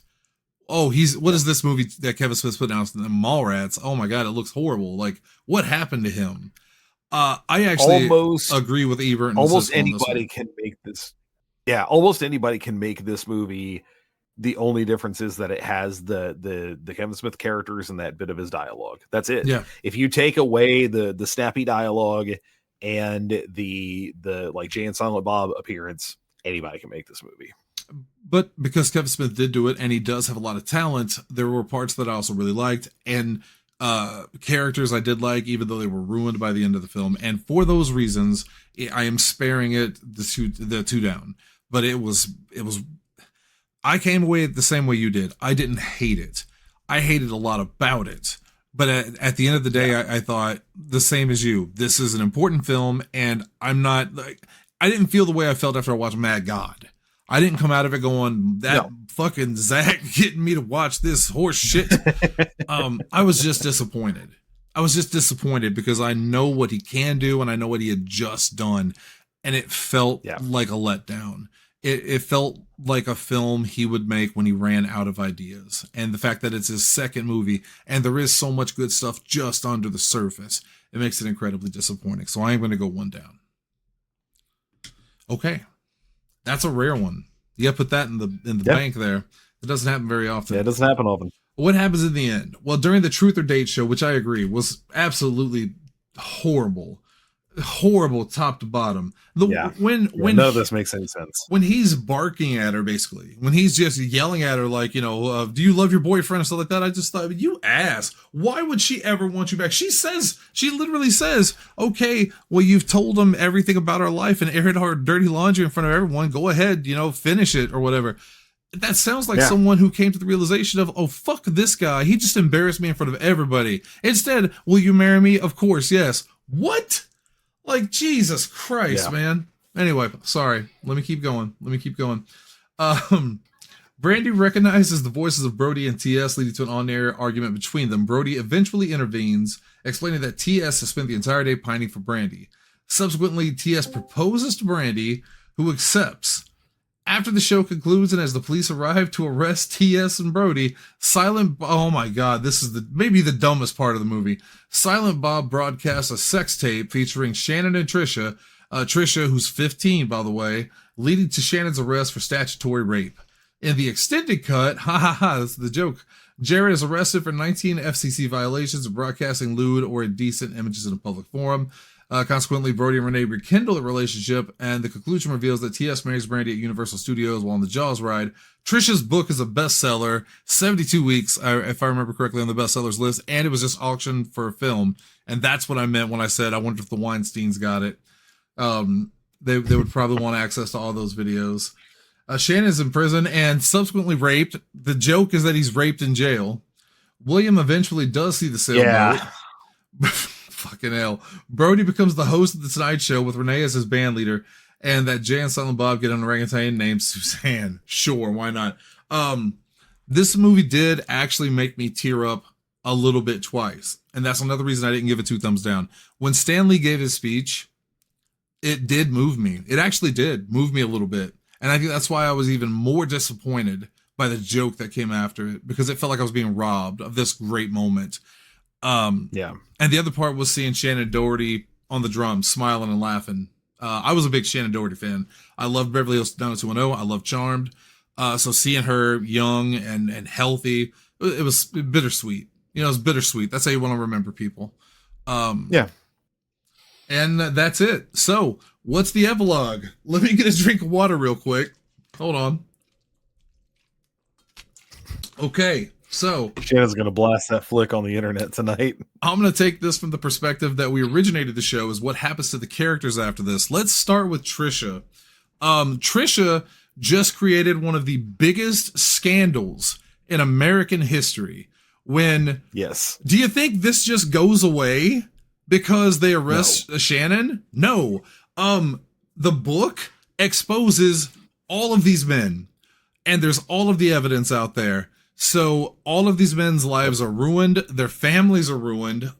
Oh, what is this movie that Kevin Smith put out? Mallrats. Oh my God, it looks horrible. Like, what happened to him? I actually agree with Ebert. Almost anybody can make this. Yeah, almost anybody can make this movie. The only difference is that it has the Kevin Smith characters and that bit of his dialogue. That's it. Yeah. If you take away the snappy dialogue and the like Jay and Silent Bob appearance, anybody can make this movie. But because Kevin Smith did do it, and he does have a lot of talent, there were parts that I also really liked, and characters I did like, even though they were ruined by the end of the film. And for those reasons, I am sparing it the two down. But it was. I came away the same way you did. I didn't hate it. I hated a lot about it. But at the end of the day, I thought the same as you. This is an important film, and I'm not like, I didn't feel the way I felt after I watched Mad God. I didn't come out of it going, fucking Zach getting me to watch this horse shit. I was just disappointed. Because I know what he can do and I know what he had just done. And it felt like a letdown. It felt like a film he would make when he ran out of ideas. And the fact that it's his second movie and there is so much good stuff just under the surface, it makes it incredibly disappointing. So I am going to go 1 down. Okay. That's a rare one. You got to put that in the bank there. It doesn't happen very often. Yeah, it doesn't happen often. What happens in the end? Well, during the Truth or Date show, which I agree was absolutely horrible top to bottom. When none of this makes any sense. When he's barking at her, basically, when he's just yelling at her, like, do you love your boyfriend and stuff like that? I just thought, you ass. Why would she ever want you back? She literally says, okay, well, you've told him everything about our life and aired our dirty laundry in front of everyone. Go ahead, finish it or whatever. That sounds like someone who came to the realization of, oh, fuck this guy. He just embarrassed me in front of everybody. Instead, will you marry me? Of course, yes. What? Like, Jesus Christ, man. Anyway, sorry. Let me keep going. Brandy recognizes the voices of Brody and TS, leading to an on-air argument between them. Brody eventually intervenes, explaining that TS has spent the entire day pining for Brandy. Subsequently, TS proposes to Brandy, who accepts. After the show concludes and as the police arrive to arrest TS and Brody, oh my God, this is maybe the dumbest part of the movie. Silent Bob broadcasts a sex tape featuring Shannon and Trisha, who's 15, by the way, leading to Shannon's arrest for statutory rape. In the extended cut, that's the joke. Jared is arrested for 19 FCC violations of broadcasting lewd or indecent images in a public forum. Consequently, Brody and Renee rekindle the relationship, and the conclusion reveals that T.S. marries Brandy at Universal Studios while on the Jaws ride. Trisha's book is a bestseller, 72 weeks, if I remember correctly, on the bestsellers list, and it was just auctioned for a film. And that's what I meant when I said I wonder if the Weinsteins got it. They would probably want access to all those videos. Shannon's in prison and subsequently raped. The joke is that he's raped in jail. William eventually does see the sailboat. Yeah. Fucking hell. Brody becomes the host of the Tonight Show with Renee as his band leader, and that Jay and Silent Bob get an orangutan named Suzanne. Sure, why not? This movie did actually make me tear up a little bit twice, and that's another reason I didn't give it 2 thumbs down. When Stan Lee gave his speech, it did move me. It actually did move me a little bit, and I think that's why I was even more disappointed by the joke that came after it, because it felt like I was being robbed of this great moment. Yeah. And the other part was seeing Shannon Doherty on the drums, smiling and laughing. I was a big Shannon Doherty fan. I loved Beverly Hills 90210. I loved Charmed. So seeing her young and healthy, it was bittersweet. You know, it was bittersweet. That's how you want to remember people. Yeah. And that's it. So what's the epilogue? Let me get a drink of water real quick. Hold on. Okay. So Shannon's going to blast that flick on the internet tonight. I'm going to take this from the perspective that we originated the show, is what happens to the characters after this. Let's start with Trisha. Trisha just created one of the biggest scandals in American history. Yes. Do you think this just goes away because they arrest Shannon? No. The book exposes all of these men, and there's all of the evidence out there. So all of these men's lives are ruined. Their families are ruined.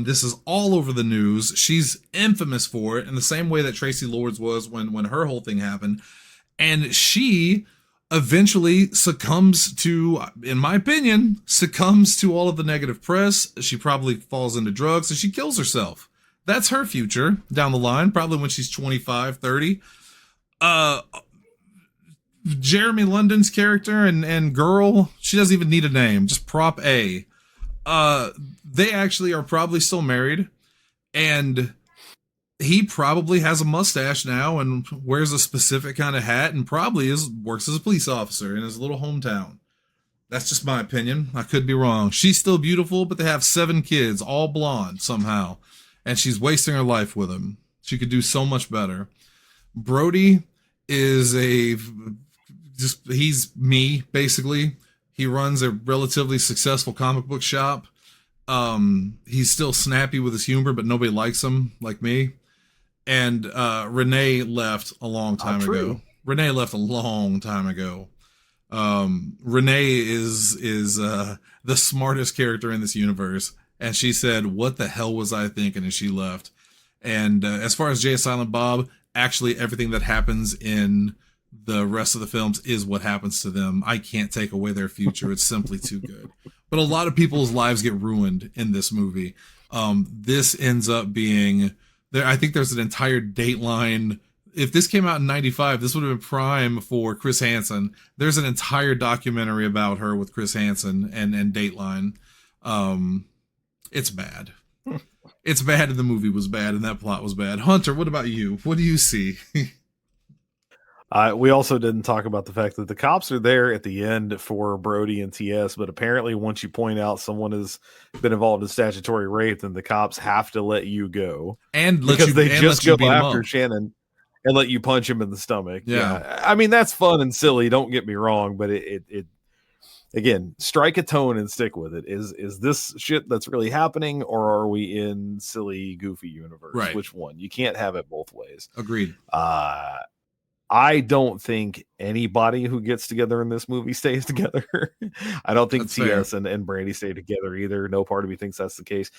This is all over the news. She's infamous for it in the same way that Tracy Lords was when her whole thing happened. And she eventually succumbs to, in my opinion, all of the negative press. She probably falls into drugs and she kills herself. That's her future down the line, probably when she's 25, 30. Jeremy London's character and girl, she doesn't even need a name, just prop A. They actually are probably still married, and he probably has a mustache now and wears a specific kind of hat and probably works as a police officer in his little hometown. That's just my opinion. I could be wrong. She's still beautiful, but they have 7 kids, all blonde somehow, and she's wasting her life with him. She could do so much better. Brody is he's me, basically. He runs a relatively successful comic book shop. He's still snappy with his humor, but nobody likes him like me. And Renee left a long time ago. Renee left a long time ago. Renee is the smartest character in this universe, and she said, "What the hell was I thinking?" and she left. And as far as Jay and Silent Bob, actually everything that happens in the rest of the films is what happens to them. I can't take away their future. It's simply too good. But a lot of people's lives get ruined in this movie. This ends up being there. I think there's an entire Dateline. If this came out in 95, this would have been prime for Chris Hansen. There's an entire documentary about her with Chris Hansen and Dateline. It's bad. It's bad, and the movie was bad, and that plot was bad. Hunter, what about you? What do you see? We also didn't talk about the fact that the cops are there at the end for Brody and TS, but apparently once you point out someone has been involved in statutory rape, then the cops have to let you go. And because they just go after Shannon and let you punch him in the stomach. Yeah. I mean, that's fun and silly, don't get me wrong, but it again, strike a tone and stick with it. Is this shit that's really happening, or are we in silly, goofy universe? Right. Which one? You can't have it both ways. Agreed. I don't think anybody who gets together in this movie stays together. I don't think That's TS and Brandy stay together either. No part of me thinks that's the case.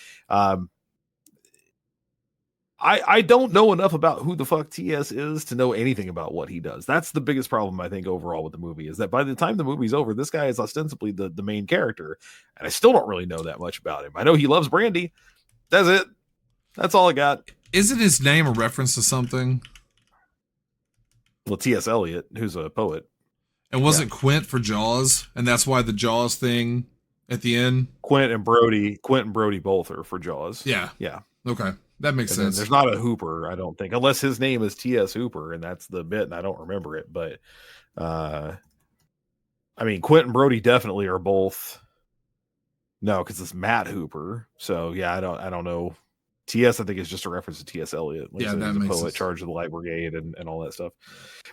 I don't know enough about who the fuck TS is to know anything about what he does. That's the biggest problem, I think, overall with the movie, is that by the time the movie's over, this guy is ostensibly the main character, and I still don't really know that much about him. I know he loves Brandy. That's it. That's all I got. Isn't his name a reference to something? Well, T.S. Eliot, who's a poet. And wasn't Quint for Jaws? And that's why the Jaws thing at the end? Quint and Brody both are for Jaws. Yeah. Yeah. Okay. That makes sense. There's not a Hooper, I don't think, unless his name is T.S. Hooper, and that's the bit, and I don't remember it. But, I mean, Quint and Brody definitely are both. No, because it's Matt Hooper. So, yeah, I don't know. T.S. I think is just a reference to T.S. Eliot. Like, yeah, so that he's makes a poet sense. charged with the Light Brigade and all that stuff.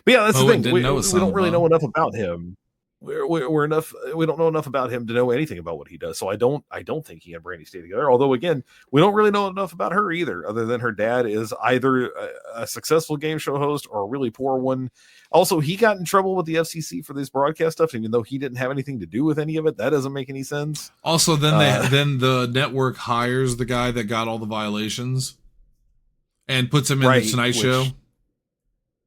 But yeah, that's Poet the thing. didn't We know don't really know Osama. enough about him. We're enough. We don't know enough about him to know anything about what he does. So I don't think he and Brandy stay together. Although again, we don't really know enough about her either, other than her dad is either a successful game show host or a really poor one. Also, he got in trouble with the FCC for this broadcast stuff, even though he didn't have anything to do with any of it. That doesn't make any sense. Also, then the network hires the guy that got all the violations and puts him in the Tonight Show.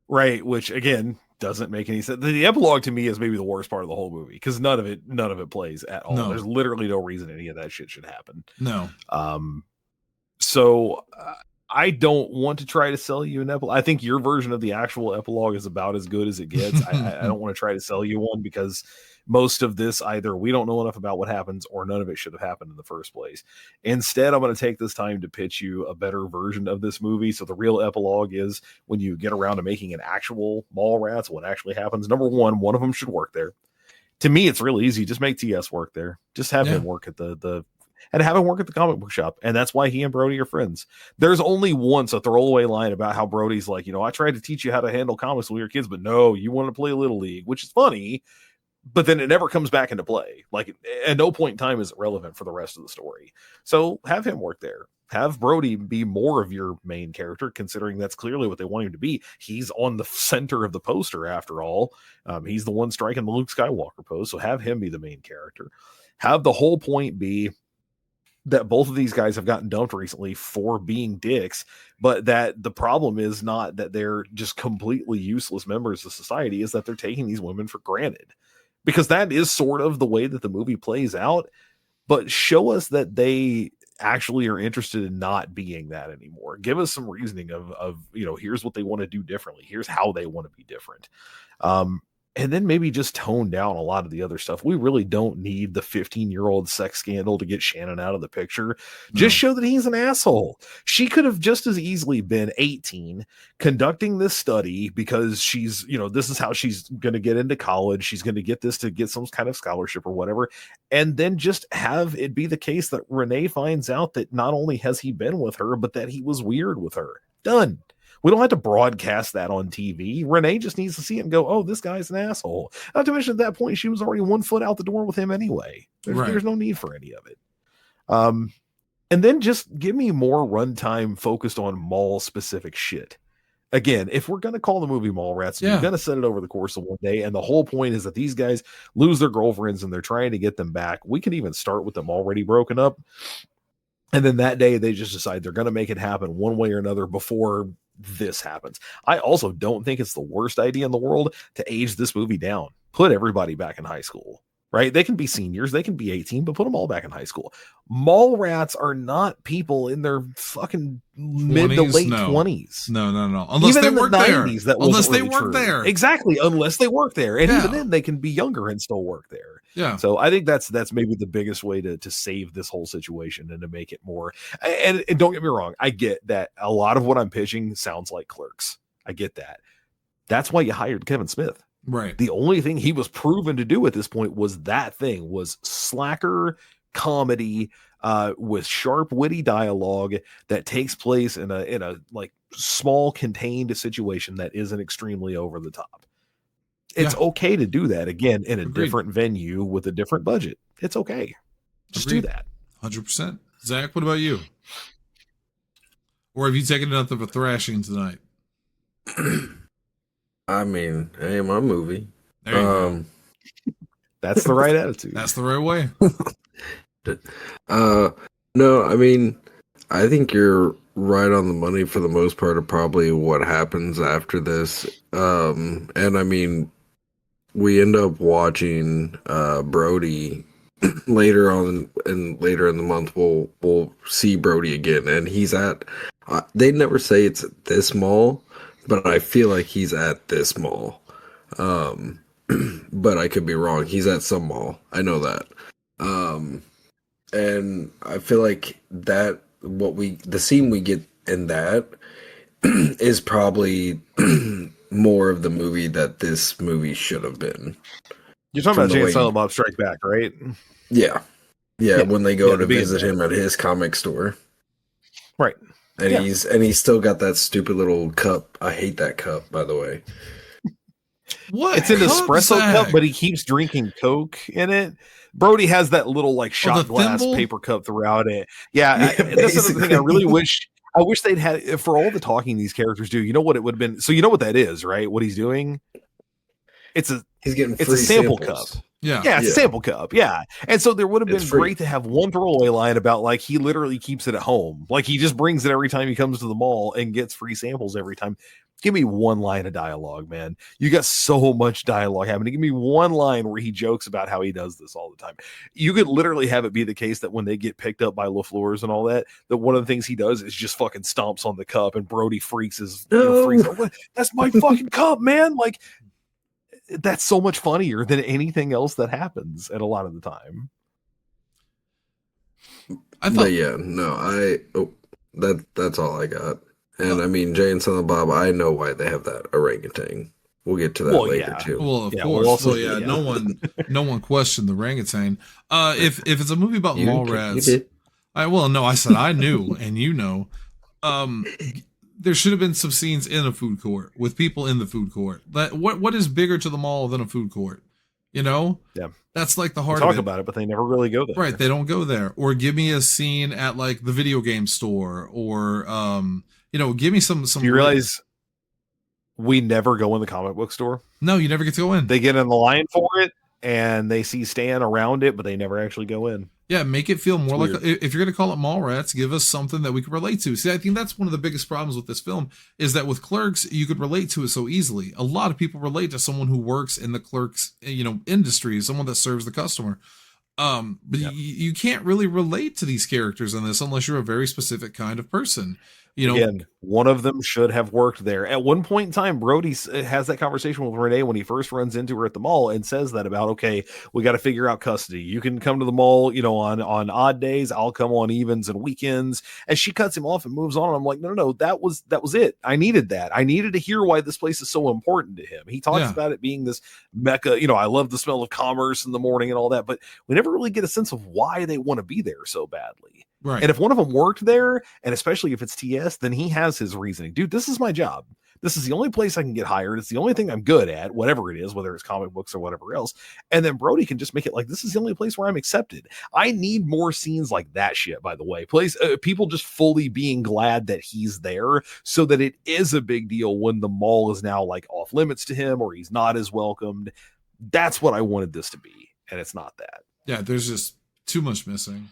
Right, which again doesn't make any sense. The epilogue to me is maybe the worst part of the whole movie because none of it plays at all. No. There's literally no reason any of that shit should happen. No. So I don't want to try to sell you an epilogue. I think your version of the actual epilogue is about as good as it gets. I don't want to try to sell you one because most of this either we don't know enough about what happens or none of it should have happened in the first place. Instead, I'm going to take this time to pitch you a better version of this movie. So the real epilogue is when you get around to making an actual Mallrats, what actually happens. Number one of them should work there. To me, it's really easy. Just make TS work there. Just have him work at and have him work at the comic book shop. And that's why he and Brody are friends. There's only once a throwaway line about how Brody's like, I tried to teach you how to handle comics with your kids, but no, you want to play Little League, which is funny. But then it never comes back into play. Like at no point in time is it relevant for the rest of the story. So have him work there. Have Brody be more of your main character, considering that's clearly what they want him to be. He's on the center of the poster after all. He's the one striking the Luke Skywalker pose. So have him be the main character. Have the whole point be that both of these guys have gotten dumped recently for being dicks, but that the problem is not that they're just completely useless members of society, is that they're taking these women for granted. Because that is sort of the way that the movie plays out, but show us that they actually are interested in not being that anymore. Give us some reasoning of here's what they want to do differently. Here's how they want to be different. And then maybe just tone down a lot of the other stuff. We really don't need the 15-year-old sex scandal to get Shannon out of the picture. No. Just show that he's an asshole. She could have just as easily been 18 conducting this study because she's, this is how she's going to get into college. She's going to get this to get some kind of scholarship or whatever. And then just have it be the case that Renee finds out that not only has he been with her, but that he was weird with her. Done. We don't have to broadcast that on TV. Renee just needs to see it and go, oh, this guy's an asshole. Not to mention at that point, she was already 1 foot out the door with him anyway. There's no need for any of it. And then just give me more runtime focused on mall-specific shit. Again, if we're going to call the movie Mallrats, you're going to set it over the course of one day. And the whole point is that these guys lose their girlfriends and they're trying to get them back. We can even start with them already broken up. And then that day, they just decide they're going to make it happen one way or another before this happens. I also don't think it's the worst idea in the world to age this movie down. Put everybody back in high school, right? They can be seniors, they can be 18, but put them all back in high school. Mallrats are not people in their fucking mid to late 20s. No. Unless they work there. Unless they work there. Exactly. Unless they work there. And even then they can be younger and still work there. Yeah. So I think that's maybe the biggest way to save this whole situation and to make it more. And don't get me wrong, I get that a lot of what I'm pitching sounds like Clerks. I get that. That's why you hired Kevin Smith. Right. The only thing he was proven to do at this point was slacker comedy with sharp, witty dialogue that takes place in a like small, contained situation that isn't extremely over the top. It's okay to do that again in a different venue with a different budget. It's okay. Just do that. 100%. Zach, what about you? Or have you taken enough of a thrashing tonight? I mean, hey, my movie. There you go. That's the right attitude. That's the right way. No, I mean, I think you're right on the money for the most part of probably what happens after this. And I mean, we end up watching Brody later on, and later in the month we'll see Brody again, and he's at. They never say it's at this mall, but I feel like he's at this mall. but I could be wrong. He's at some mall. I know that. And I feel like that the scene we get in that is probably more of the movie that this movie should have been. You're talking From about the Jay and way- Silent Bob Strike Back, right? Yeah. Yeah. When they go Yeah, to the beginning. visit him at his comic store. Right. And Yeah. he's still got that stupid little cup. I hate that cup, by the way. What? It's an espresso Zach? cup, but he keeps drinking Coke in it. Brody has that little like shot the glass thimble? paper cup throughout it. Yeah, Yeah, that's another thing. I really basically. I wish they'd had for all the talking these characters do. You know what it would have been? So you know what that is, right? What he's doing? It's a He's a free sample samples. cup. Yeah. Yeah, it's a Yeah. sample cup. Yeah. And so there would have been It's free. great to have one throwaway line about like he literally keeps it at home. Like he just brings it every time he comes to the mall and gets free samples every time. Give me one line of dialogue, man. You got so much dialogue happening. Give me one line where he jokes about how he does this all the time. You could literally have it be the case that when they get picked up by LaFleur's and all that, that one of the things he does is just fucking stomps on the cup and Brody freaks his freaks out. What? That's my fucking cup, man. Like that's so much funnier than anything else that happens at a lot of the time. I thought But yeah, no, that's all I got. And I mean, Jay and Silent Bob, I know why they have that orangutan. We'll get to that Well, later yeah. too. Well, of Yeah, we'll course. also- Well, yeah, yeah. no one questioned the orangutan. If it's a movie about You Mallrats, did. I said I knew, and you know, there should have been some scenes in a food court with people in the food court. What is bigger to the mall than a food court? You know, Yeah. that's like the We heart talk of it. about it, but they never really go there. Right, they don't go there. Or give me a scene at like the video game store, or give me some. Do you realize we never go in the comic book store? No, you never get to go in. They get in the line for it and they see Stan around it, but they never actually go in. Yeah, make it feel more It's like if you're going to call it Mallrats, give us something that we can relate to. See, I think that's one of the biggest problems with this film is that with Clerks, you could relate to it so easily. A lot of people relate to someone who works in the Clerks, industry, someone that serves the customer. But Yeah. you can't really relate to these characters in this unless you're a very specific kind of person. Again, one of them should have worked there. At one point in time, Brody has that conversation with Renee when he first runs into her at the mall and says that about, okay, we got to figure out custody. You can come to the mall, on odd days. I'll come on evens and weekends. And she cuts him off and moves on. And I'm like, no, that was it. I needed that. I needed to hear why this place is so important to him. He talks Yeah. about it being this mecca. I love the smell of commerce in the morning and all that, but we never really get a sense of why they want to be there so badly. Right. And if one of them worked there, and especially if it's TS, then he has his reasoning. Dude, this is my job. This is the only place I can get hired. It's the only thing I'm good at, whatever it is, whether it's comic books or whatever else. And then Brody can just make it like, this is the only place where I'm accepted. I need more scenes like that shit, by the way. People just fully being glad that he's there so that it is a big deal when the mall is now like off limits to him or he's not as welcomed. That's what I wanted this to be. And it's not that. Yeah, there's just too much missing.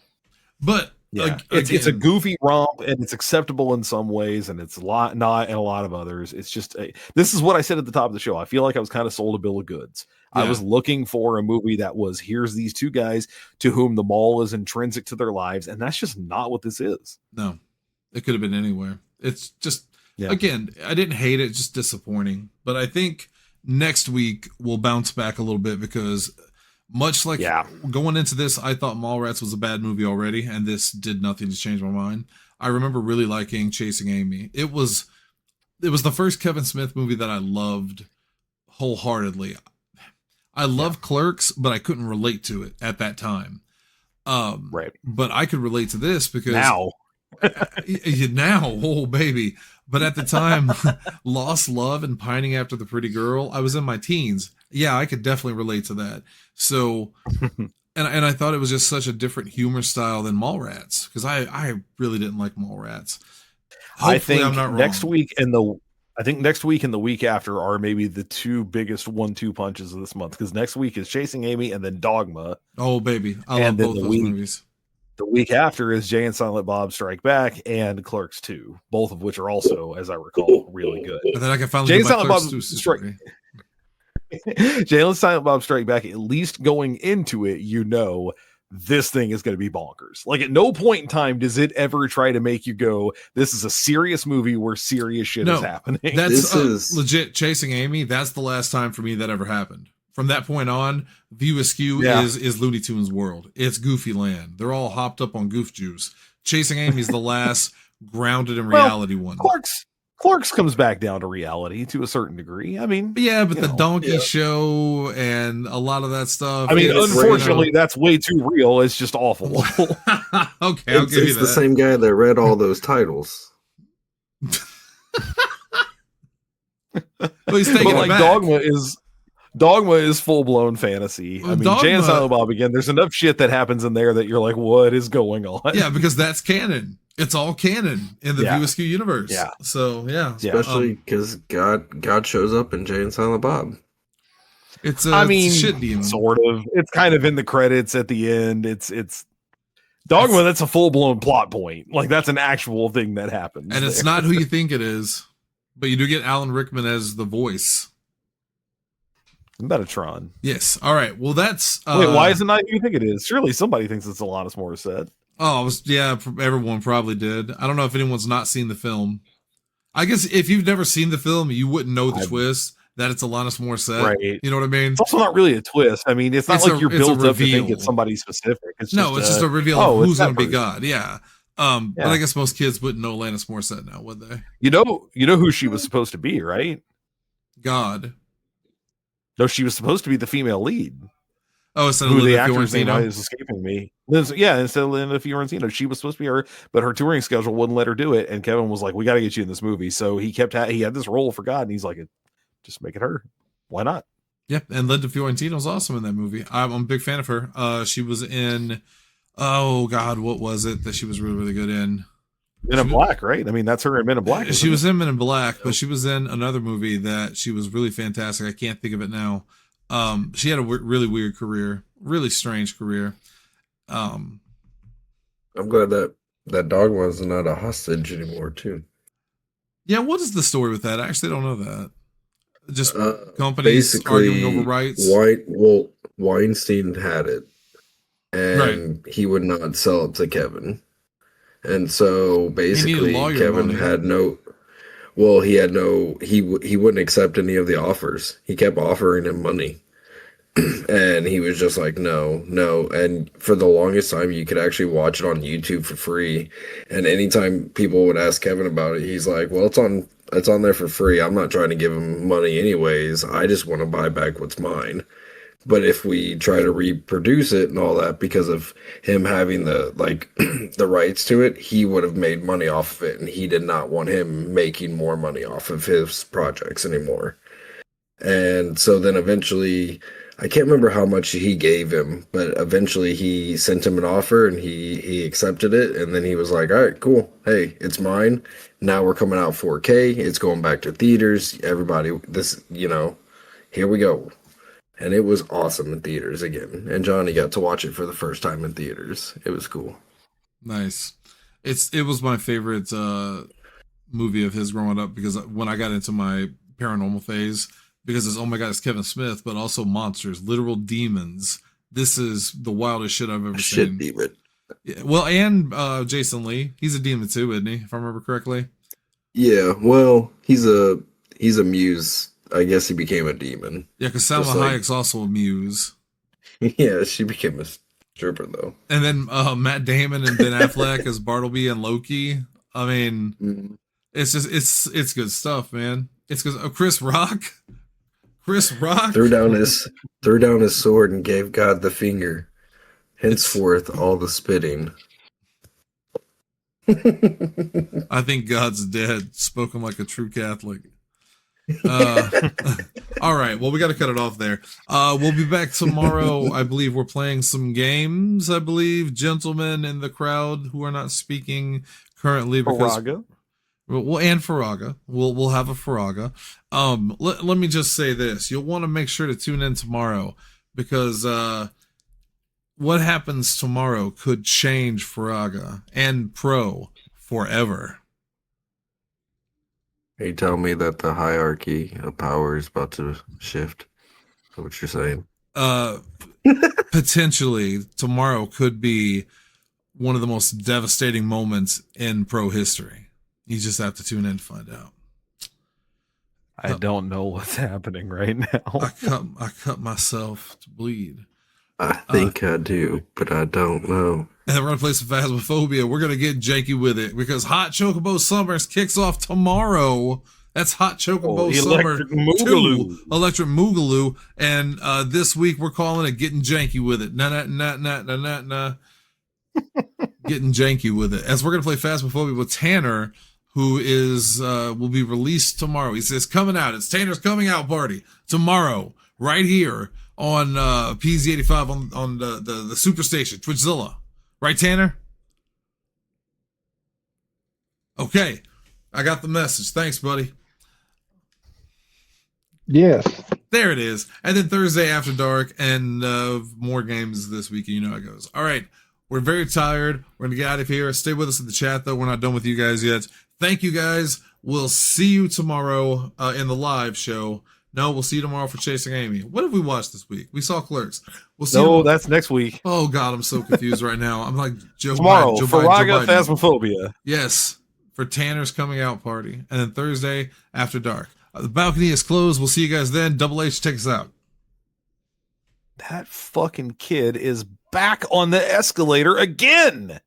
But Yeah, it's a goofy romp and it's acceptable in some ways and it's not in a lot of others. It's just this is what I said at the top of the show. I feel like I was kind of sold a bill of goods. I Yeah. was looking for a movie that was here's these two guys to whom the mall is intrinsic to their lives, and that's just not what this is. No, it could have been anywhere. It's just, Yeah. again, I didn't hate it, just disappointing. But I think next week we'll bounce back a little bit because much like going into this, I thought Mallrats was a bad movie already, and this did nothing to change my mind. I remember really liking Chasing Amy. It was the first Kevin Smith movie that I loved wholeheartedly. I love Clerks, but I couldn't relate to it at that time. Right. But I could relate to this because Now, oh baby. But at the time, Lost Love and Pining After the Pretty Girl, I was in my teens. Yeah, I could definitely relate to that. So, and I thought it was just such a different humor style than Mallrats because I really didn't like Mallrats. Hopefully I think I'm not wrong. next week and the week after are maybe the two biggest 1-2 punches of this month because next week is Chasing Amy and then Dogma. Oh baby, I love And then both the those week- movies. The week after is Jay and Silent Bob Strike Back and Clerks 2, both of which are also, as I recall, really good. And then I can finally Jay do and my Silent Clerks Bob 2 Strike. history. Jay and Silent Bob Strike Back, at least going into it, this thing is going to be bonkers. Like at no point in time does it ever try to make you go, this is a serious movie where serious shit No, is happening. That's This is- legit. Chasing Amy, that's the last time for me that ever happened. From that point on, View Askew Yeah. is Looney Tunes world. It's Goofy land. They're all hopped up on goof juice. Chasing Amy's the last grounded in reality one. Clark's comes back down to reality to a certain degree. I mean, Yeah, but you the know, donkey show and a lot of that stuff. I mean, it's, unfortunately, that's way too real. It's just awful. Okay, I'll give you It's that. the same guy that read all those titles. Well, he's taking But it like back. Dogma is full blown fantasy. Well, I mean, Dogma- Jay and Silent Bob again. There's enough shit that happens in there that you're like, what is going on? Yeah, because that's canon. It's all canon in the Yeah. View Askew universe. Yeah. So yeah, Especially because God shows up in Jay and Silent Bob. it's I mean, it's a shit demon. sort of. It's kind of in the credits at the end. It's Dogma. That's a full blown plot point. Like that's an actual thing that happens. And it's there. not who you think it is, but you do get Alan Rickman as the voice. Metatron. Yes. All right. Well, that's Wait, why is it not who you think it is? Surely somebody thinks it's Alanis Morissette. Oh, everyone probably did. I don't know if anyone's not seen the film. I guess if you've never seen the film, you wouldn't know the twist that it's Alanis Morissette. Right. You know what I mean? It's also not really a twist. I mean, it's not like you're it's a built up to think reveal. it's somebody specific. It's Just a reveal oh, of it's who's that going to be person. God. Yeah. But Yeah. I guess most kids wouldn't know Alanis Morissette now, would they? You know who she was supposed to be, right? God. No, she was supposed to be the female lead. Oh, it's Who the Olivia actor's name Fiorentino. is escaping me. Yeah, instead of Linda Fiorentino, she was supposed to be her, but her touring schedule wouldn't let her do it. And Kevin was like, "We got to get you in this movie." So he he had this role for God, and he's like, "Just make it her. Why not?" Yeah, and Linda Fiorentino's awesome in that movie. I'm a big fan of her. She was in, oh God, what was it that she was really, really good in? Men in Black, right? I mean, that's her in Men in Black. She was in Men in Black, but she was in another movie that she was really fantastic. I can't think of it now. She had a really weird career, really strange career. I'm glad that Dogma is not a hostage anymore, too. Yeah, what is the story with that? I actually don't know that. Just companies Basically, arguing over rights. Weinstein had it, and he would not sell it to Kevin. And so basically, lawyer Kevin money. had no. Well, he had no. He wouldn't accept any of the offers. He kept offering him money, and he was just like, no. And for the longest time, you could actually watch it on YouTube for free. And anytime people would ask Kevin about it, he's like, well, it's on there for free. I'm not trying to give him money anyways. I just want to buy back what's mine. But if we try to reproduce it and all that, because of him having the the rights to it, he would have made money off of it, and he did not want him making more money off of his projects anymore. And so then eventually, I can't remember how much he gave him, but eventually he sent him an offer, and he accepted it, and then he was like, all right, cool. Hey, it's mine. Now we're coming out 4K. It's going back to theaters. Everybody, here we go. And it was awesome in theaters again. And Johnny got to watch it for the first time in theaters. It was cool. Nice. It was my favorite movie of his growing up, because when I got into my paranormal phase, because it's, oh my God, it's Kevin Smith, but also monsters, literal demons. This is the wildest shit I've ever seen. Demon. Yeah, well, and Jason Lee, he's a demon too, isn't he? If I remember correctly. Yeah, well, he's a muse. I guess he became a demon. Yeah, because Salma Hayek's also a muse. Yeah, she became a stripper though. And then Matt Damon and Ben Affleck as Bartleby and Loki. I mean, it's just it's good stuff, man. It's because Chris Rock threw down his sword and gave God the finger. Henceforth, all the spitting. I think God's dead. Spoken like a true Catholic. All right, well, we got to cut it off there. We'll be back tomorrow. I believe we're playing some games. I believe gentlemen in the crowd who are not speaking currently because Faraga. well, and Faraga, we'll have a Faraga. Let me just say this: you'll want to make sure to tune in tomorrow, because what happens tomorrow could change Faraga and Pro forever. Are you telling me that the hierarchy of power is about to shift? Is that what you're saying? Potentially tomorrow could be one of the most devastating moments in pro history. You just have to tune in to find out. I don't know what's happening right I now. cut myself to bleed. I think I do, but I don't know. And we're gonna play some Phasmophobia. We're gonna get janky with it because Hot Chocobo Summers kicks off tomorrow. That's Hot Chocobo Summer Electric Moogaloo. 2, Electric Moogaloo. And this week we're calling it Getting Janky with it. Nah. Getting janky with it. As we're gonna play Phasmophobia with Tanner, who is will be released tomorrow. He says coming out. It's Tanner's coming out party tomorrow, right here on PZ85 on the Superstation, Twitchzilla. Right, Tanner? Okay. I got the message. Thanks, buddy. Yes. There it is. And then Thursday after dark and more games this week. You know how it goes. All right. We're very tired. We're going to get out of here. Stay with us in the chat, though. We're not done with you guys yet. Thank you, guys. We'll see you tomorrow in the live show. No, we'll see you tomorrow for Chasing Amy. What have we watched this week? We saw Clerks. We'll see. No, that's next week. Oh God, I'm so confused right now. I'm like Tomorrow, Joe Faraga Biden. Phasmophobia. Yes, for Tanner's coming out party, and then Thursday after dark. The balcony is closed. We'll see you guys then. Double H, take us out. That fucking kid is back on the escalator again.